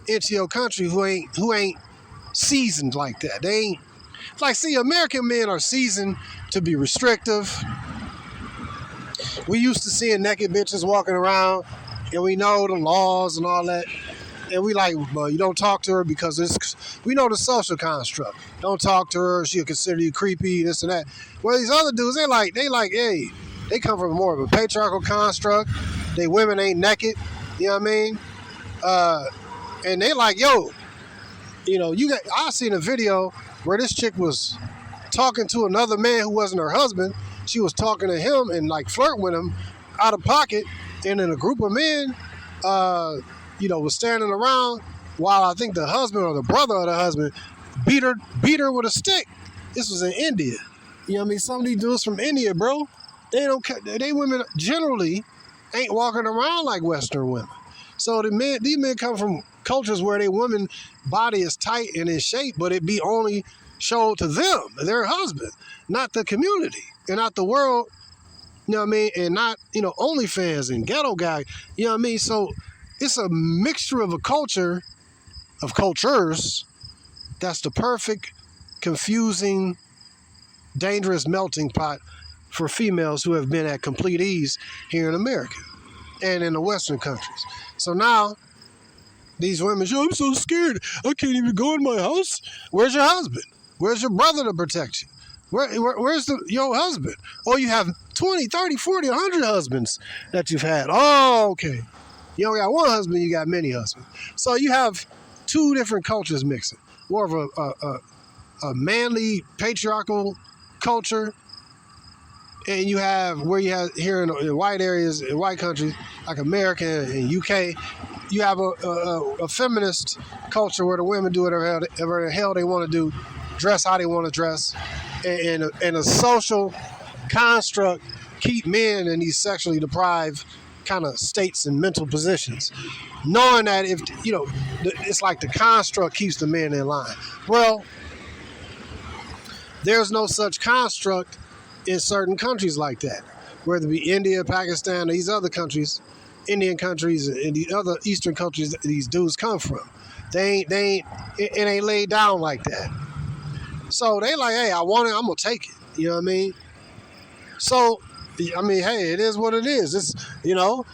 into your country who ain't seasoned like that. They ain't American men are seasoned to be restrictive. We used to seeing naked bitches walking around, and we know the laws and all that. And we like, well, you don't talk to her because we know the social construct. Don't talk to her; she'll consider you creepy, this and that. Well, these other dudes, they like, hey, they come from more of a patriarchal construct. They women ain't naked, you know what I mean? And they like, yo, I seen a video where this chick was talking to another man who wasn't her husband. She was talking to him and like flirting with him out of pocket, and then a group of men, was standing around while I think the husband or the brother of the husband beat her with a stick. This was in India. You know what I mean? Some of these dudes from India, bro, they women generally ain't walking around like Western women. So these men come from cultures where their woman body is tight and in shape, but it be only showed to them, their husband, not the community and not the world, you know what I mean? And not, OnlyFans and ghetto guy, you know what I mean? So it's a mixture of cultures that's the perfect, confusing, dangerous melting pot for females who have been at complete ease here in America and in the Western countries. So now, these women, I'm so scared. I can't even go in my house. Where's your husband? Where's your brother to protect you? Where's your husband? Oh, you have 20, 30, 40, 100 husbands that you've had. Oh, okay. You don't got one husband, you got many husbands. So you have two different cultures mixing. More of a manly, patriarchal culture, and you have where you have here in white areas, in white countries, like America and UK, you have a feminist culture where the women do whatever the hell they want to do, dress how they want to dress, and a social construct keep men in these sexually deprived kind of states and mental positions, knowing that if it's like the construct keeps the men in line. Well, there's no such construct in certain countries like that, whether it be India, Pakistan, or these other countries, Indian countries, and the other Eastern countries that these dudes come from. It ain't laid down like that. So they like, hey, I want it, I'm gonna take it. You know what I mean? So, I mean, hey, it is what it is. It's,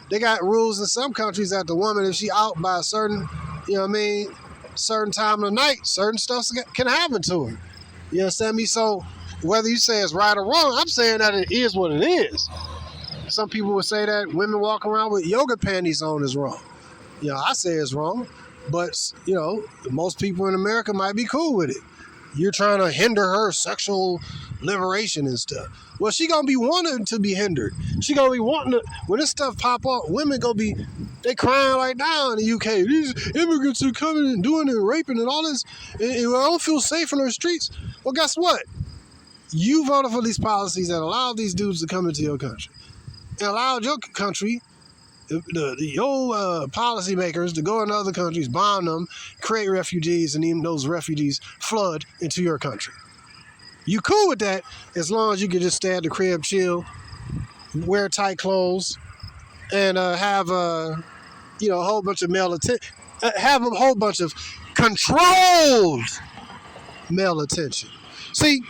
they got rules in some countries that the woman, if she out by a certain, certain time of the night, certain stuff can happen to her. You understand me? So whether you say it's right or wrong, I'm saying that it is what it is. Some people would say that women walking around with yoga panties on is wrong. I say it's wrong, but, most people in America might be cool with it. You're trying to hinder her sexual liberation and stuff. Well, she gonna be wanting to be hindered. She gonna be wanting to, when this stuff pop up, women gonna be, they crying right now in the UK. These immigrants are coming and doing it and raping and all this, and I don't feel safe in our streets. Well, guess what? You voted for these policies that allowed these dudes to come into your country. And allowed your country, your policymakers to go into other countries, bomb them, create refugees, and even those refugees flood into your country. You cool with that as long as you can just stay at the crib, chill, wear tight clothes, and have a whole bunch of male attention, have a whole bunch of controlled male attention. See,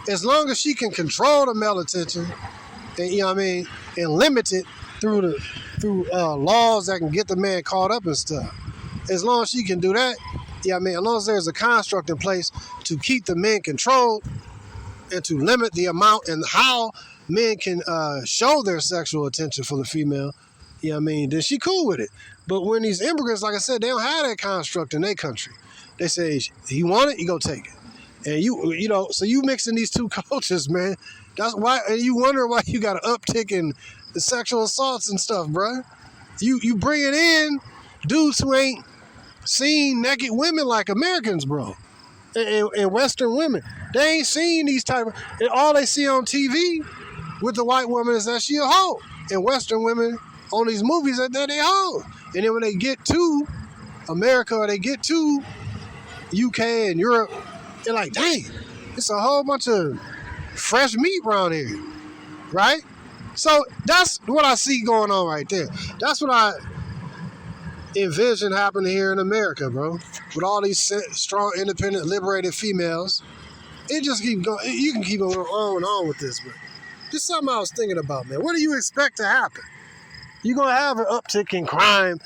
as long as she can control the male attention, and and limit it through laws that can get the man caught up and stuff. As long as she can do that, as long as there's a construct in place to keep the men controlled and to limit the amount and how men can show their sexual attention for the female, then she cool with it. But when these immigrants, like I said, they don't have that construct in their country. They say, you want it, you go take it. And so you mixing these two cultures, man. That's why, and you wonder why you got an uptick in the sexual assaults and stuff, bro. You bring it in dudes who ain't seen naked women like Americans, bro, and Western women. They ain't seen these type of, and all they see on TV with the white woman is that she a hoe, and Western women on these movies that they hoe. And then when they get to America or they get to UK and Europe, they're like, dang, it's a whole bunch of fresh meat around here, right? So that's what I see going on right there. That's what I envision happening here in America, bro. With all these strong, independent, liberated females. It just keeps going. You can keep on and on with this, but just something I was thinking about, man. What do you expect to happen? You're going to have an uptick in crime.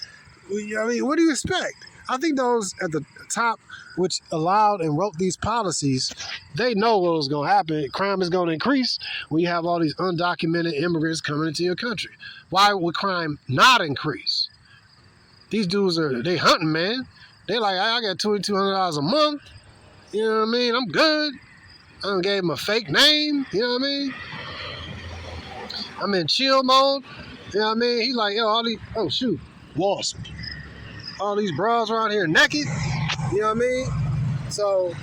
What do you expect? I think those at the top, which allowed and wrote these policies, they know what was going to happen. Crime is going to increase when you have all these undocumented immigrants coming into your country. Why would crime not increase? These dudes they hunting, man. They like, I got $2,200 a month. You know what I mean? I'm good. I done gave him a fake name. You know what I mean? I'm in chill mode. You know what I mean? He's like, all these, wasp. All these bras around here naked. You know what I mean? So,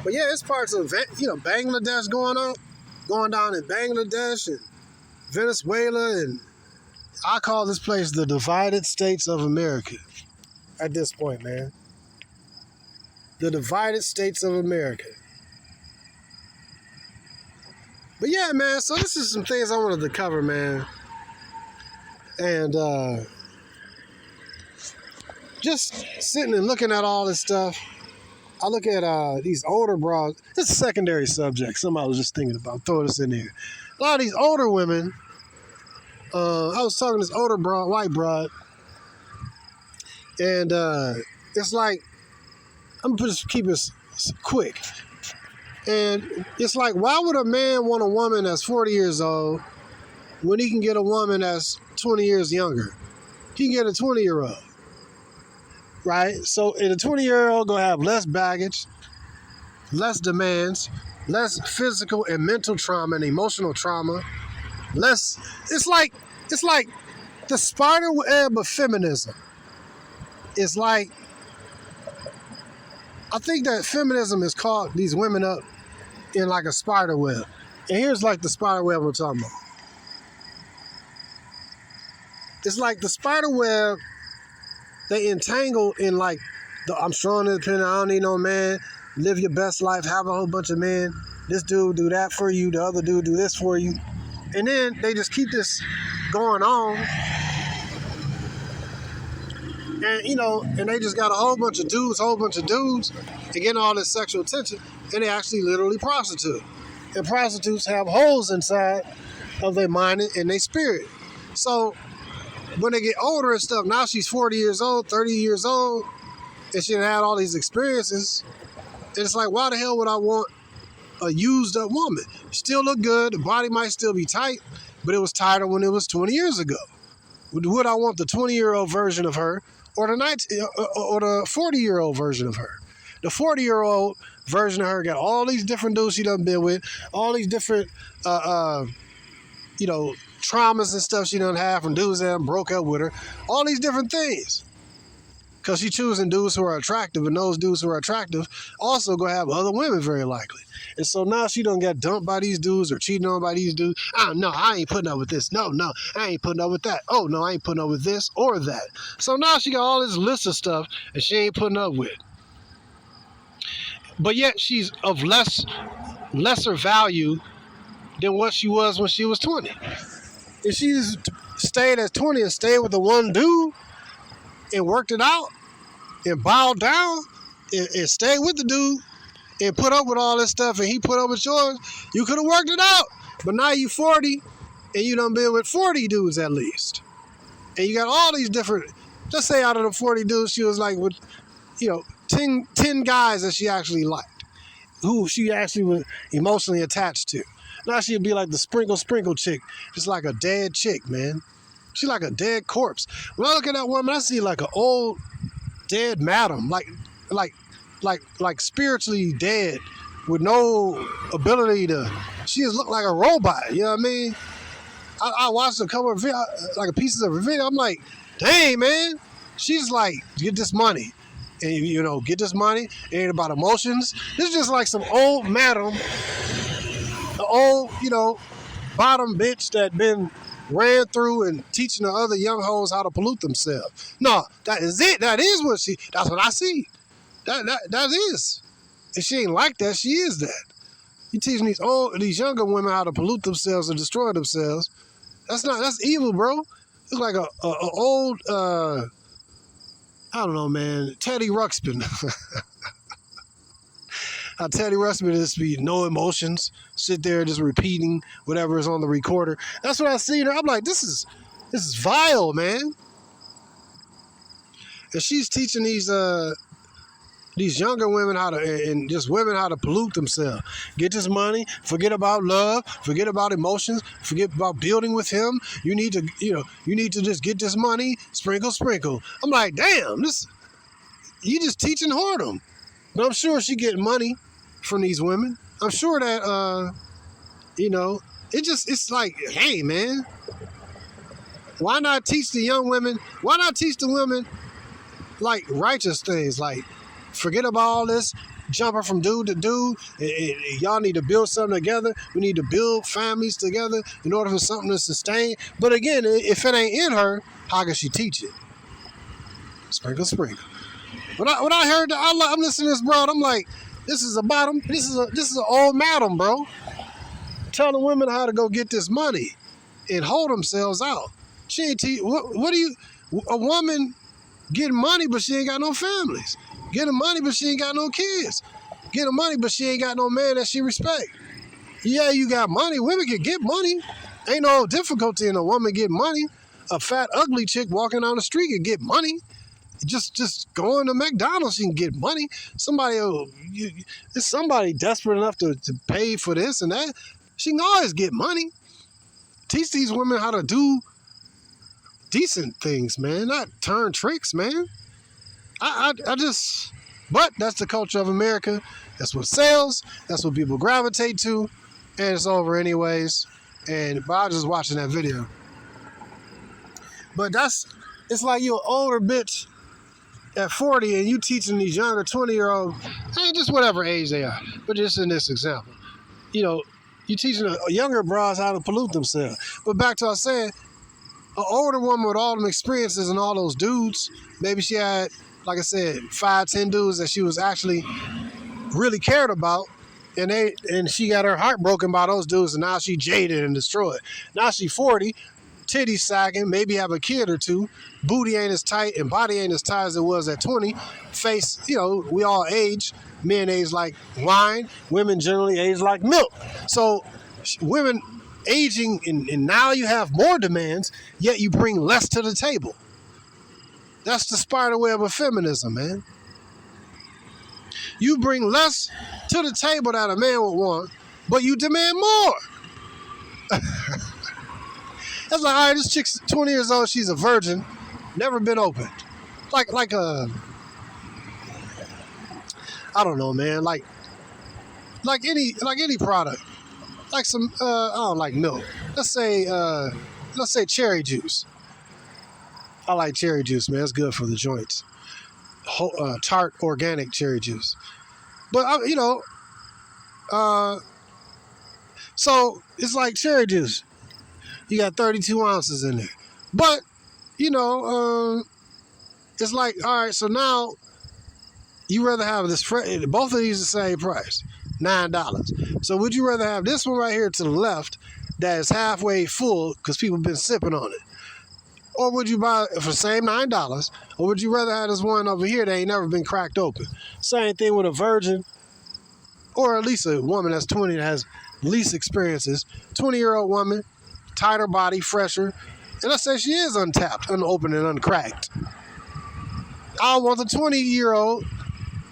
but yeah, it's parts of, Bangladesh going down in Bangladesh and Venezuela, and I call this place the divided states of America at this point, man. The divided states of America. But yeah, man, so this is some things I wanted to cover, man. And just sitting and looking at all this stuff, I look at these older bras. It's a secondary subject. Somebody was just thinking about throwing this in here. A lot of these older women, I was talking to this older broad, white broad, and it's like, I'm just keep it quick. And it's like, why would a man want a woman that's 40 years old when he can get a woman that's 20 years younger? He can get a 20-year-old, right? So, and a 20-year-old gonna have less baggage, less demands, less physical and mental trauma and emotional trauma, less. It's like the spider web of feminism. It's like, I think that feminism has caught these women up in like a spider web. And here's like the spider web we're talking about. It's like the spider web, they entangle in like, I'm strong and independent, I don't need no man, live your best life, have a whole bunch of men, this dude do that for you, the other dude do this for you. And then they just keep this going on. And, you know, and they just got a whole bunch of dudes, and getting all this sexual attention, and they actually literally prostitute. And prostitutes have holes inside of their mind and their spirit. So when they get older and stuff, now she's 40 years old, 30 years old, and she had all these experiences. And it's like, why the hell would I want a used up woman? Still look good, the body might still be tight, but it was tighter when it was 20 years ago. Would I want the 20-year-old version of her or the 40-year-old version of her? The 40-year-old version of her got all these different dudes she done been with, all these different, traumas and stuff she done had from dudes that done broke up with her, all these different things. Because she choosing dudes who are attractive, and those dudes who are attractive also gonna have other women very likely. And so now she done got dumped by these dudes or cheating on by these dudes. No, I ain't putting up with this. No, I ain't putting up with that. Oh, no, I ain't putting up with this or that. So now she got all this list of stuff that she ain't putting up with. But yet she's of lesser value than what she was when she was 20. If she's stayed at 20 and stayed with the one dude and worked it out and bowed down and stayed with the dude and put up with all this stuff and he put up with yours, you could have worked it out. But now you 40 and you done been with 40 dudes at least. And you got all these different, let's say out of the 40 dudes, she was like with, 10 guys that she actually liked, who she actually was emotionally attached to. Now she'd be like the sprinkle chick, just like a dead chick, man. She like a dead corpse. When I look at that woman, I see like an old dead madam, like spiritually dead, with no ability to. She just looked like a robot. You know what I mean? I watched a couple of pieces of her video. I'm like, dang, man. She's like, get this money, and get this money. It ain't about emotions. This is just like some old madam, the old bottom bitch that been ran through and teaching the other young hoes how to pollute themselves. No, that is it. That's what I see. That is. If she ain't like that, she is that. You teaching these younger women how to pollute themselves and destroy themselves. That's evil, bro. It's like a old, I don't know, man, Teddy Ruxpin. How Teddy Ruxpin just be no emotions, sit there just repeating whatever is on the recorder. That's what I see. I'm like, this is vile, man. And she's teaching these younger women and just women how to pollute themselves. Get this money, forget about love, forget about emotions, forget about building with him. You need to just get this money, sprinkle. I'm like, damn, you just teaching whoredom. But I'm sure she getting money from these women. I'm sure that, it's like, hey, man, why not teach the young women? Why not teach the women, like, righteous things? Like, forget about all this jumping from dude to dude. Y'all need to build something together. We need to build families together in order for something to sustain. But again, if it ain't in her, how can she teach it? Sprinkle. When I heard that, I'm listening to this, bro. I'm like, this is an old madam, bro. Telling women how to go get this money and hold themselves out. She ain't a woman getting money, but she ain't got no families. Getting money, but she ain't got no kids. Getting money, but she ain't got no man that she respect. Yeah, you got money. Women can get money. Ain't no difficulty in a woman getting money. A fat, ugly chick walking down the street can get money. Just going to McDonald's, you can get money. It's somebody desperate enough to pay for this and that. She can always get money. Teach these women how to do decent things, man, not turn tricks, man. I just, but that's the culture of America. That's what sells. That's what people gravitate to, and it's over anyways. But I was just watching that video. But it's like you're an older bitch at 40 and you teaching these younger 20-year-olds, just whatever age they are, but just in this example, you teaching a younger bras how to pollute themselves. But back to what I was saying, an older woman with all them experiences and all those dudes, maybe she had, like I said, 5, 10 dudes that she was actually really cared about, and she got her heart broken by those dudes, and now she jaded and destroyed. Now she 40, titties sagging, maybe have a kid or two, booty ain't as tight and body ain't as tight as it was at 20. Face, we all age. Men age like wine. Women generally age like milk. So women aging, and now you have more demands, yet you bring less to the table. That's the spider web of feminism, man. You bring less to the table that a man would want, but you demand more. That's like, all right, this chick's 20 years old, she's a virgin, never been opened. I don't know, man, like any product. Like some, I don't like milk. Let's say cherry juice. I like cherry juice, man. It's good for the joints. Tart organic cherry juice. But, so it's like cherry juice. You got 32 ounces in there. But, it's like, all right, so now you rather have this, both of these the same price, $9. So would you rather have this one right here to the left that is halfway full because people have been sipping on it? Or would you buy it for the same $9? Or would you rather have this one over here that ain't never been cracked open? Same thing with a virgin, or at least a woman that's 20 that has least experiences. 20-year-old woman, tighter body, fresher. And let's say she is untapped, unopened, and uncracked. I want the 20-year-old,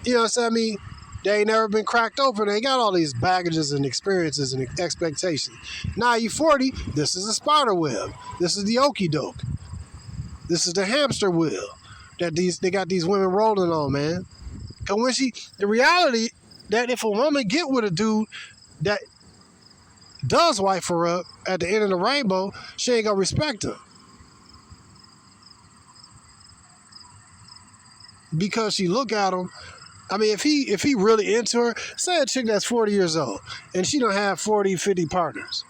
they ain't never been cracked open. They got all these baggages and experiences and expectations. Now you 40, this is a spider web. This is the okie doke. This is the hamster wheel that they got these women rolling on, man. Cause the reality that if a woman get with a dude that does wife her up at the end of the rainbow, she ain't gonna respect him. Because she look at him. I mean, if he really into her, say a chick that's 40 years old and she don't have 40, 50 partners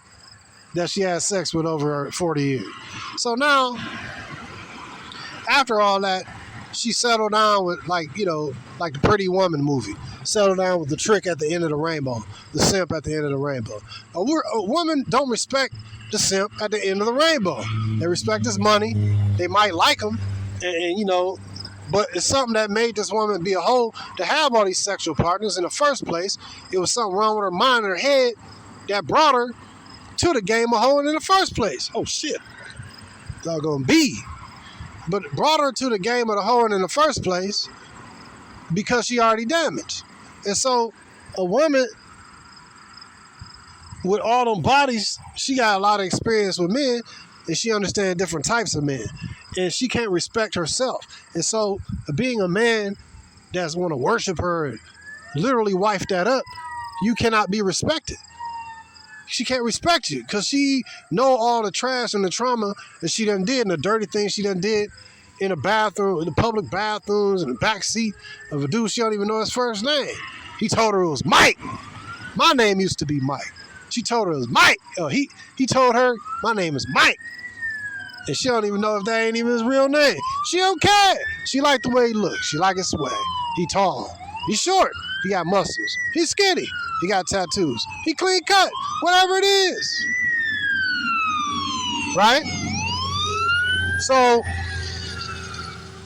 that she has sex with over 40 years. So now, after all that, she settled down with like the Pretty Woman movie. Settled down with the trick at the end of the rainbow, the simp at the end of the rainbow. A woman don't respect the simp at the end of the rainbow. They respect his money. They might like him, and but it's something that made this woman be a hoe to have all these sexual partners in the first place. It was something wrong with her mind and her head that brought her to the game of hoeing in the first place. Oh, shit. Doggone B. But it brought her to the game of the hoeing in the first place because she already damaged. And so a woman with all them bodies, she got a lot of experience with men, and she understands different types of men. And she can't respect herself. And so being a man that's want to worship her and literally wife that up, you cannot be respected. She can't respect you because she know all the trash and the trauma that she done did and the dirty things she done did in the bathroom, in the public bathrooms, in the back seat of a dude she don't even know his first name. He told her it was Mike. My name used to be Mike. She told her it was Mike. He told her my name is Mike. And she don't even know if that ain't even his real name. She don't care. She like the way he looks. She like his swag. He tall. He short. He got muscles. He's skinny. He got tattoos. He clean cut. Whatever it is. Right? So,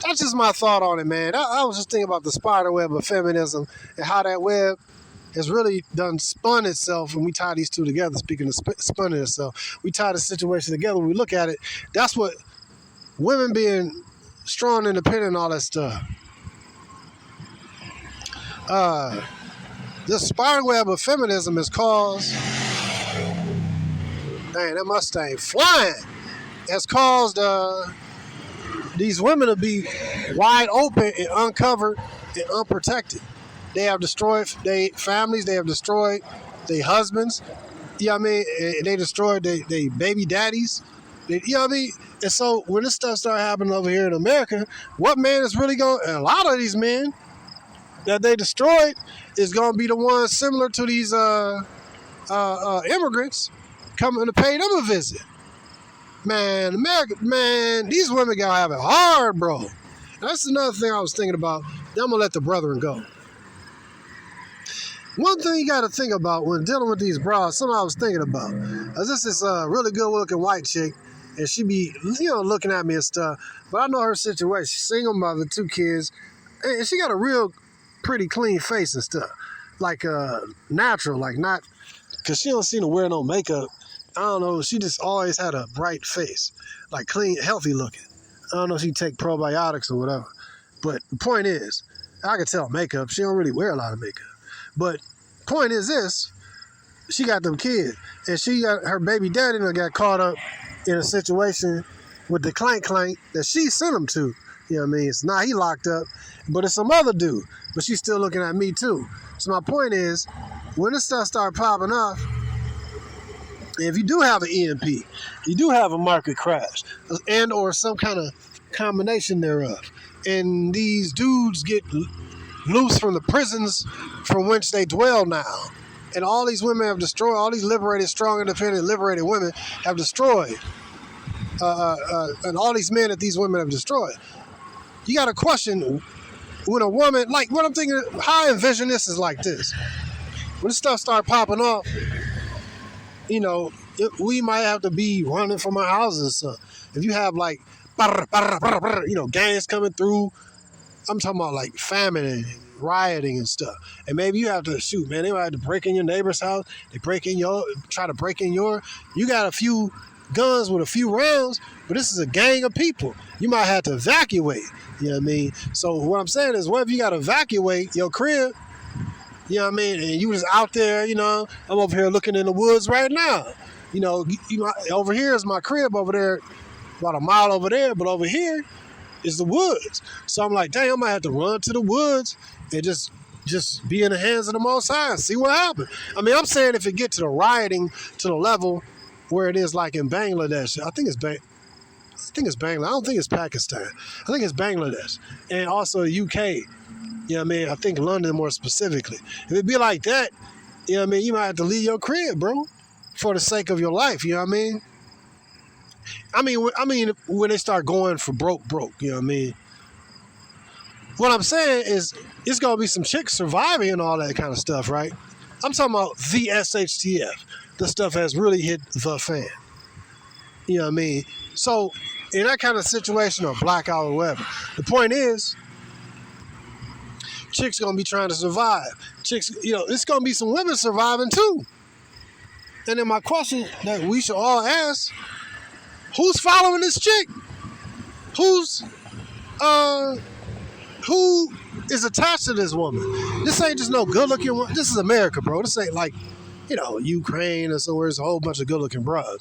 that's just my thought on it, man. I was just thinking about the spider web of feminism and how that web has really done spun itself, and we tie these two together. Speaking of spunning itself, we tie the situation together. When we look at it, that's what women being strong, independent, and all that stuff. This spider web of feminism has caused, dang, that Mustang flying, has caused these women to be wide open and uncovered and unprotected. They have destroyed their families, they have destroyed their husbands, you know what I mean? And they destroyed their baby daddies. You know what I mean? And so when this stuff started happening over here in America, what man is really going, and a lot of these men that they destroyed is going to be the ones similar to these immigrants coming to pay them a visit. Man, America, man, these women got to have it hard, bro. And that's another thing I was thinking about. Then I'm going to let the brethren go. One thing you got to think about when dealing with these bras, something I was thinking about, is this is a really good-looking white chick, and she be, looking at me and stuff, but I know her situation. She's single mother, 2 kids, and she got a real pretty clean face and stuff, like natural, like not, because she don't seem to wear no makeup. I don't know, she just always had a bright face, like clean, healthy looking. I don't know if she take probiotics or whatever, but the point is, I can tell makeup, she don't really wear a lot of makeup. But point is this, she got them kids, and she got her baby daddy that got caught up in a situation with the clank that she sent him to. You know what I mean? It's not he locked up, but it's some other dude. But she's still looking at me too. So my point is, when this stuff start popping up, if you do have an EMP, you do have a market crash, and or some kind of combination thereof, and these dudes get loose from the prisons from which they dwell now. And all these women have destroyed, all these liberated, strong, independent, liberated women have destroyed. And all these men that these women have destroyed. You got to question when a woman, like what I'm thinking, how I envision this is like this. When this stuff start popping up, we might have to be running from our houses. So if you have like, gangs coming through, I'm talking about like famine and rioting and stuff. And maybe you have to shoot, man. They might have to break in your neighbor's house. They try to break in your, you got a few guns with a few rounds, but this is a gang of people. You might have to evacuate. You know what I mean? So what I'm saying is, what if you got to evacuate your crib? You know what I mean? And you was out there, I'm over here looking in the woods right now. Over here is my crib over there, about a mile over there, but over here is the woods. So I'm like, dang, I might have to run to the woods and just be in the hands of the Most High and see what happens. I mean, I'm saying if it get to the rioting to the level where it is like in Bangladesh, I think it's Bangladesh. I don't think it's Pakistan. I think it's Bangladesh. And also the UK. You know what I mean? I think London more specifically. If it be like that, you know what I mean? You might have to leave your crib, bro, for the sake of your life. You know what I mean? I mean, when they start going for broke, you know what I mean? What I'm saying is, it's going to be some chicks surviving and all that kind of stuff, right? I'm talking about the SHTF. This stuff has really hit the fan. You know what I mean? So, in that kind of situation, or blackout or whatever, the point is, chicks going to be trying to survive. Chicks, it's going to be some women surviving too. And then my question that we should all ask, who's following this chick? Who is attached to this woman? This ain't just no good-looking woman. This is America, bro. This ain't like, Ukraine or somewhere. It's a whole bunch of good-looking bros.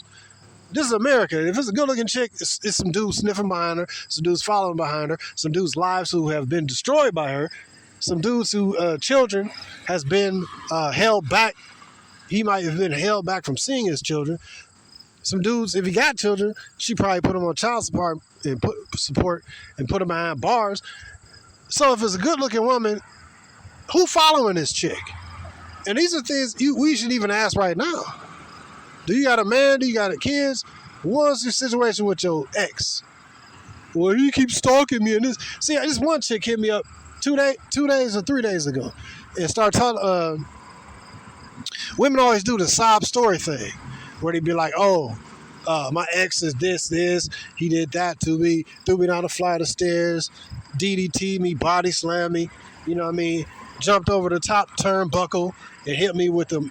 This is America. If it's a good-looking chick, it's some dudes sniffing behind her, some dudes following behind her, some dudes' lives who have been destroyed by her, some dudes who children has been held back. He might have been held back from seeing his children. Some dudes, if he got children, she probably put them on child support and put them behind bars. So if it's a good-looking woman, who following this chick? And these are things we should even ask right now. Do you got a man? Do you got kids? What's your situation with your ex? Well, he keeps stalking me and this. See, this one chick hit me up 2 days or 3 days ago and started telling, women always do the sob story thing where they be like, my ex is this, he did that to me, threw me down a flight of stairs, DDT me, body slammed me, you know what I mean, jumped over the top turnbuckle and hit me with the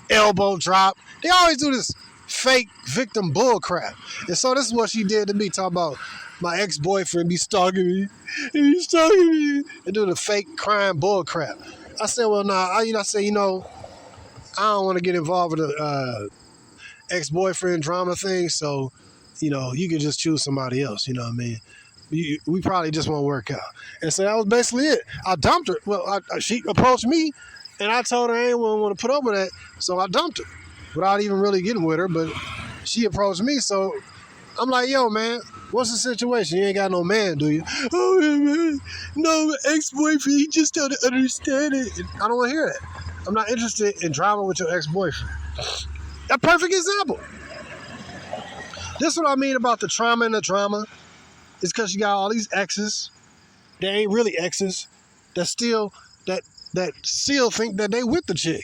elbow drop. They always do this fake victim bull crap. And so this is what she did to me, talking about, my ex-boyfriend be stalking me. He's stalking me. And do the fake crime bull crap. I said, well, nah. I said, I don't want to get involved with a ex-boyfriend drama thing. So, you can just choose somebody else. You know what I mean? We probably just won't work out. And so that was basically it. I dumped her. Well, she approached me, and I told her I didn't want to put up with that. So I dumped her without even really getting with her. But she approached me, so I'm like, yo, man, what's the situation? You ain't got no man, do you? Oh, man, no, ex-boyfriend, he just don't understand it. I don't want to hear that. I'm not interested in drama with your ex-boyfriend. A perfect example. This is what I mean about the trauma and the drama. It's because you got all these exes that ain't really exes that still think that they with the chick.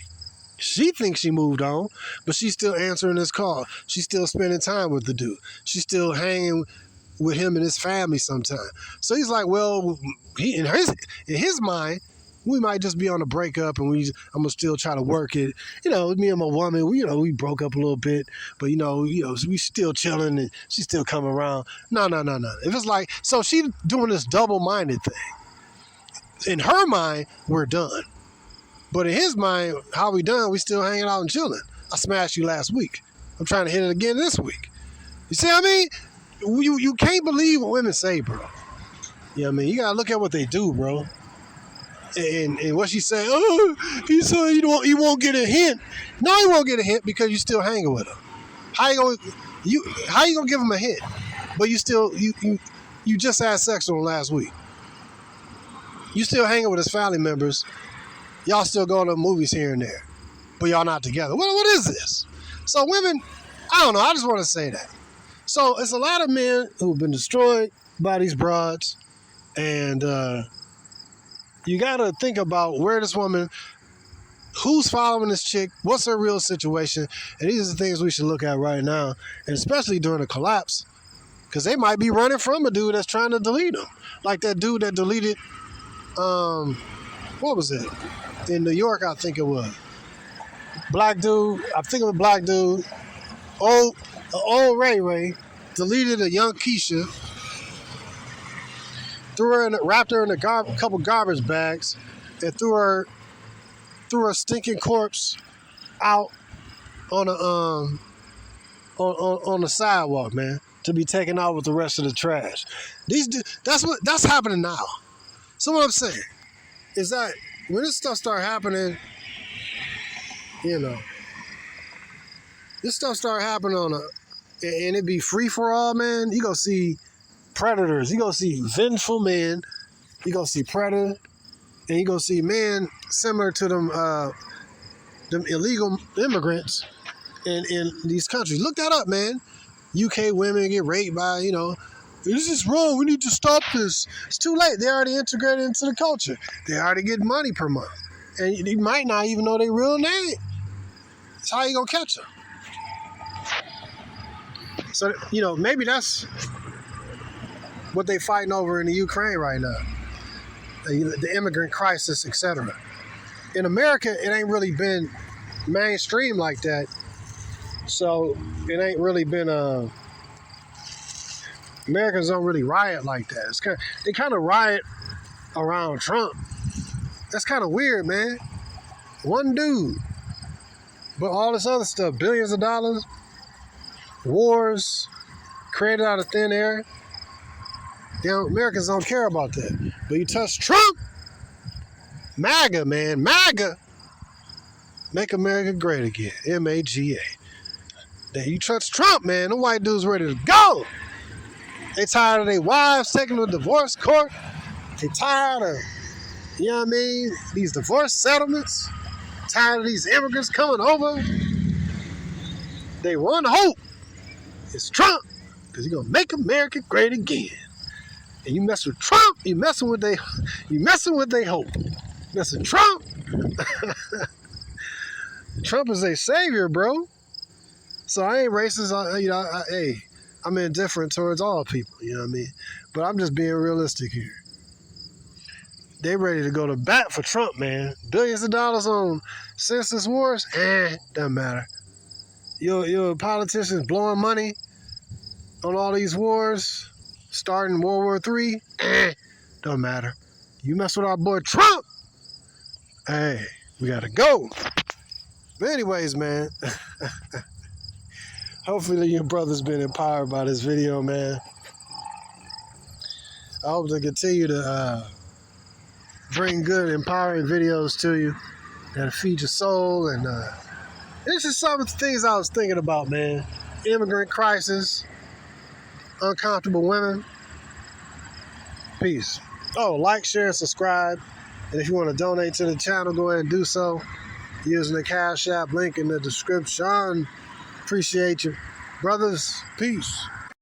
She thinks she moved on, but she's still answering his call. She's still spending time with the dude. She's still hanging with him and his family sometimes. So he's like, well, in his mind, we might just be on a breakup, and I'm gonna still try to work it. Me and my woman, we broke up a little bit, but we still chilling, and she's still coming around. No. If it's like, so she doing this double-minded thing. In her mind, we're done. But in his mind, how we done? We still hanging out and chilling. I smashed you last week. I'm trying to hit it again this week. You see what I mean? You can't believe what women say, bro. You know what I mean? You gotta look at what they do, bro. And what she said, oh, he said you won't get a hint. No, he won't get a hint because you still hanging with him. How you gonna give him a hint? But you just had sex with him last week. You still hanging with his family members. Y'all still going to movies here and there, but y'all not together. What is this? So women, I don't know. I just want to say that. So it's a lot of men who've been destroyed by these broads, and you got to think about where this woman, who's following this chick, what's her real situation, and these are the things we should look at right now, and especially during the collapse, because they might be running from a dude that's trying to delete them, like that dude that deleted, what was it? In New York, I think it was. Black dude, I think it was a black dude, old Ray deleted a young Keisha, wrapped her in a couple garbage bags, and threw her stinking corpse out on the sidewalk, man, to be taken out with the rest of the trash. That's happening now. So what I'm saying is that when this stuff start happening, this stuff start happening and it be free for all, man. You gonna see predators. You gonna see vengeful men. You gonna see predator, and you gonna see men similar to them illegal immigrants in these countries. Look that up, man. UK women get raped by, this is wrong. We need to stop this. It's too late. They already integrated into the culture. They already get money per month. And you might not even know their real name. That's how you gonna catch them. So, maybe that's what they fighting over in the Ukraine right now. The immigrant crisis, etc. In America, it ain't really been mainstream like that. So it ain't really been Americans don't really riot like that. They kind of riot around Trump. That's kind of weird, man. One dude, but all this other stuff, billions of dollars, wars created out of thin air. Americans don't care about that. But you touch Trump, MAGA, man, MAGA, make America great again, MAGA. Then you touch Trump, man, the white dudes ready to go. They tired of their wives taking to the divorce court. They tired of, these divorce settlements. Tired of these immigrants coming over. They one hope. It's Trump, because he's gonna make America great again. And you mess with Trump, you messing with they hope. Messing Trump. Trump is a savior, bro. So I ain't racist. I'm indifferent towards all people, you know what I mean? But I'm just being realistic here. They ready to go to bat for Trump, man. Billions of dollars on senseless wars? Doesn't matter. Your politicians blowing money on all these wars? starting World War III, don't matter. You mess with our boy Trump, hey, we gotta go. But anyways, man, hopefully your brother's been empowered by this video, man. I hope to continue to bring good, empowering videos to you that feed your soul. And this is some of the things I was thinking about, man. Immigrant crisis, uncomfortable women. Peace. Oh, like, share, subscribe. And if you want to donate to the channel, go ahead and do so using the CashApp link in the description. Appreciate you. Brothers, peace.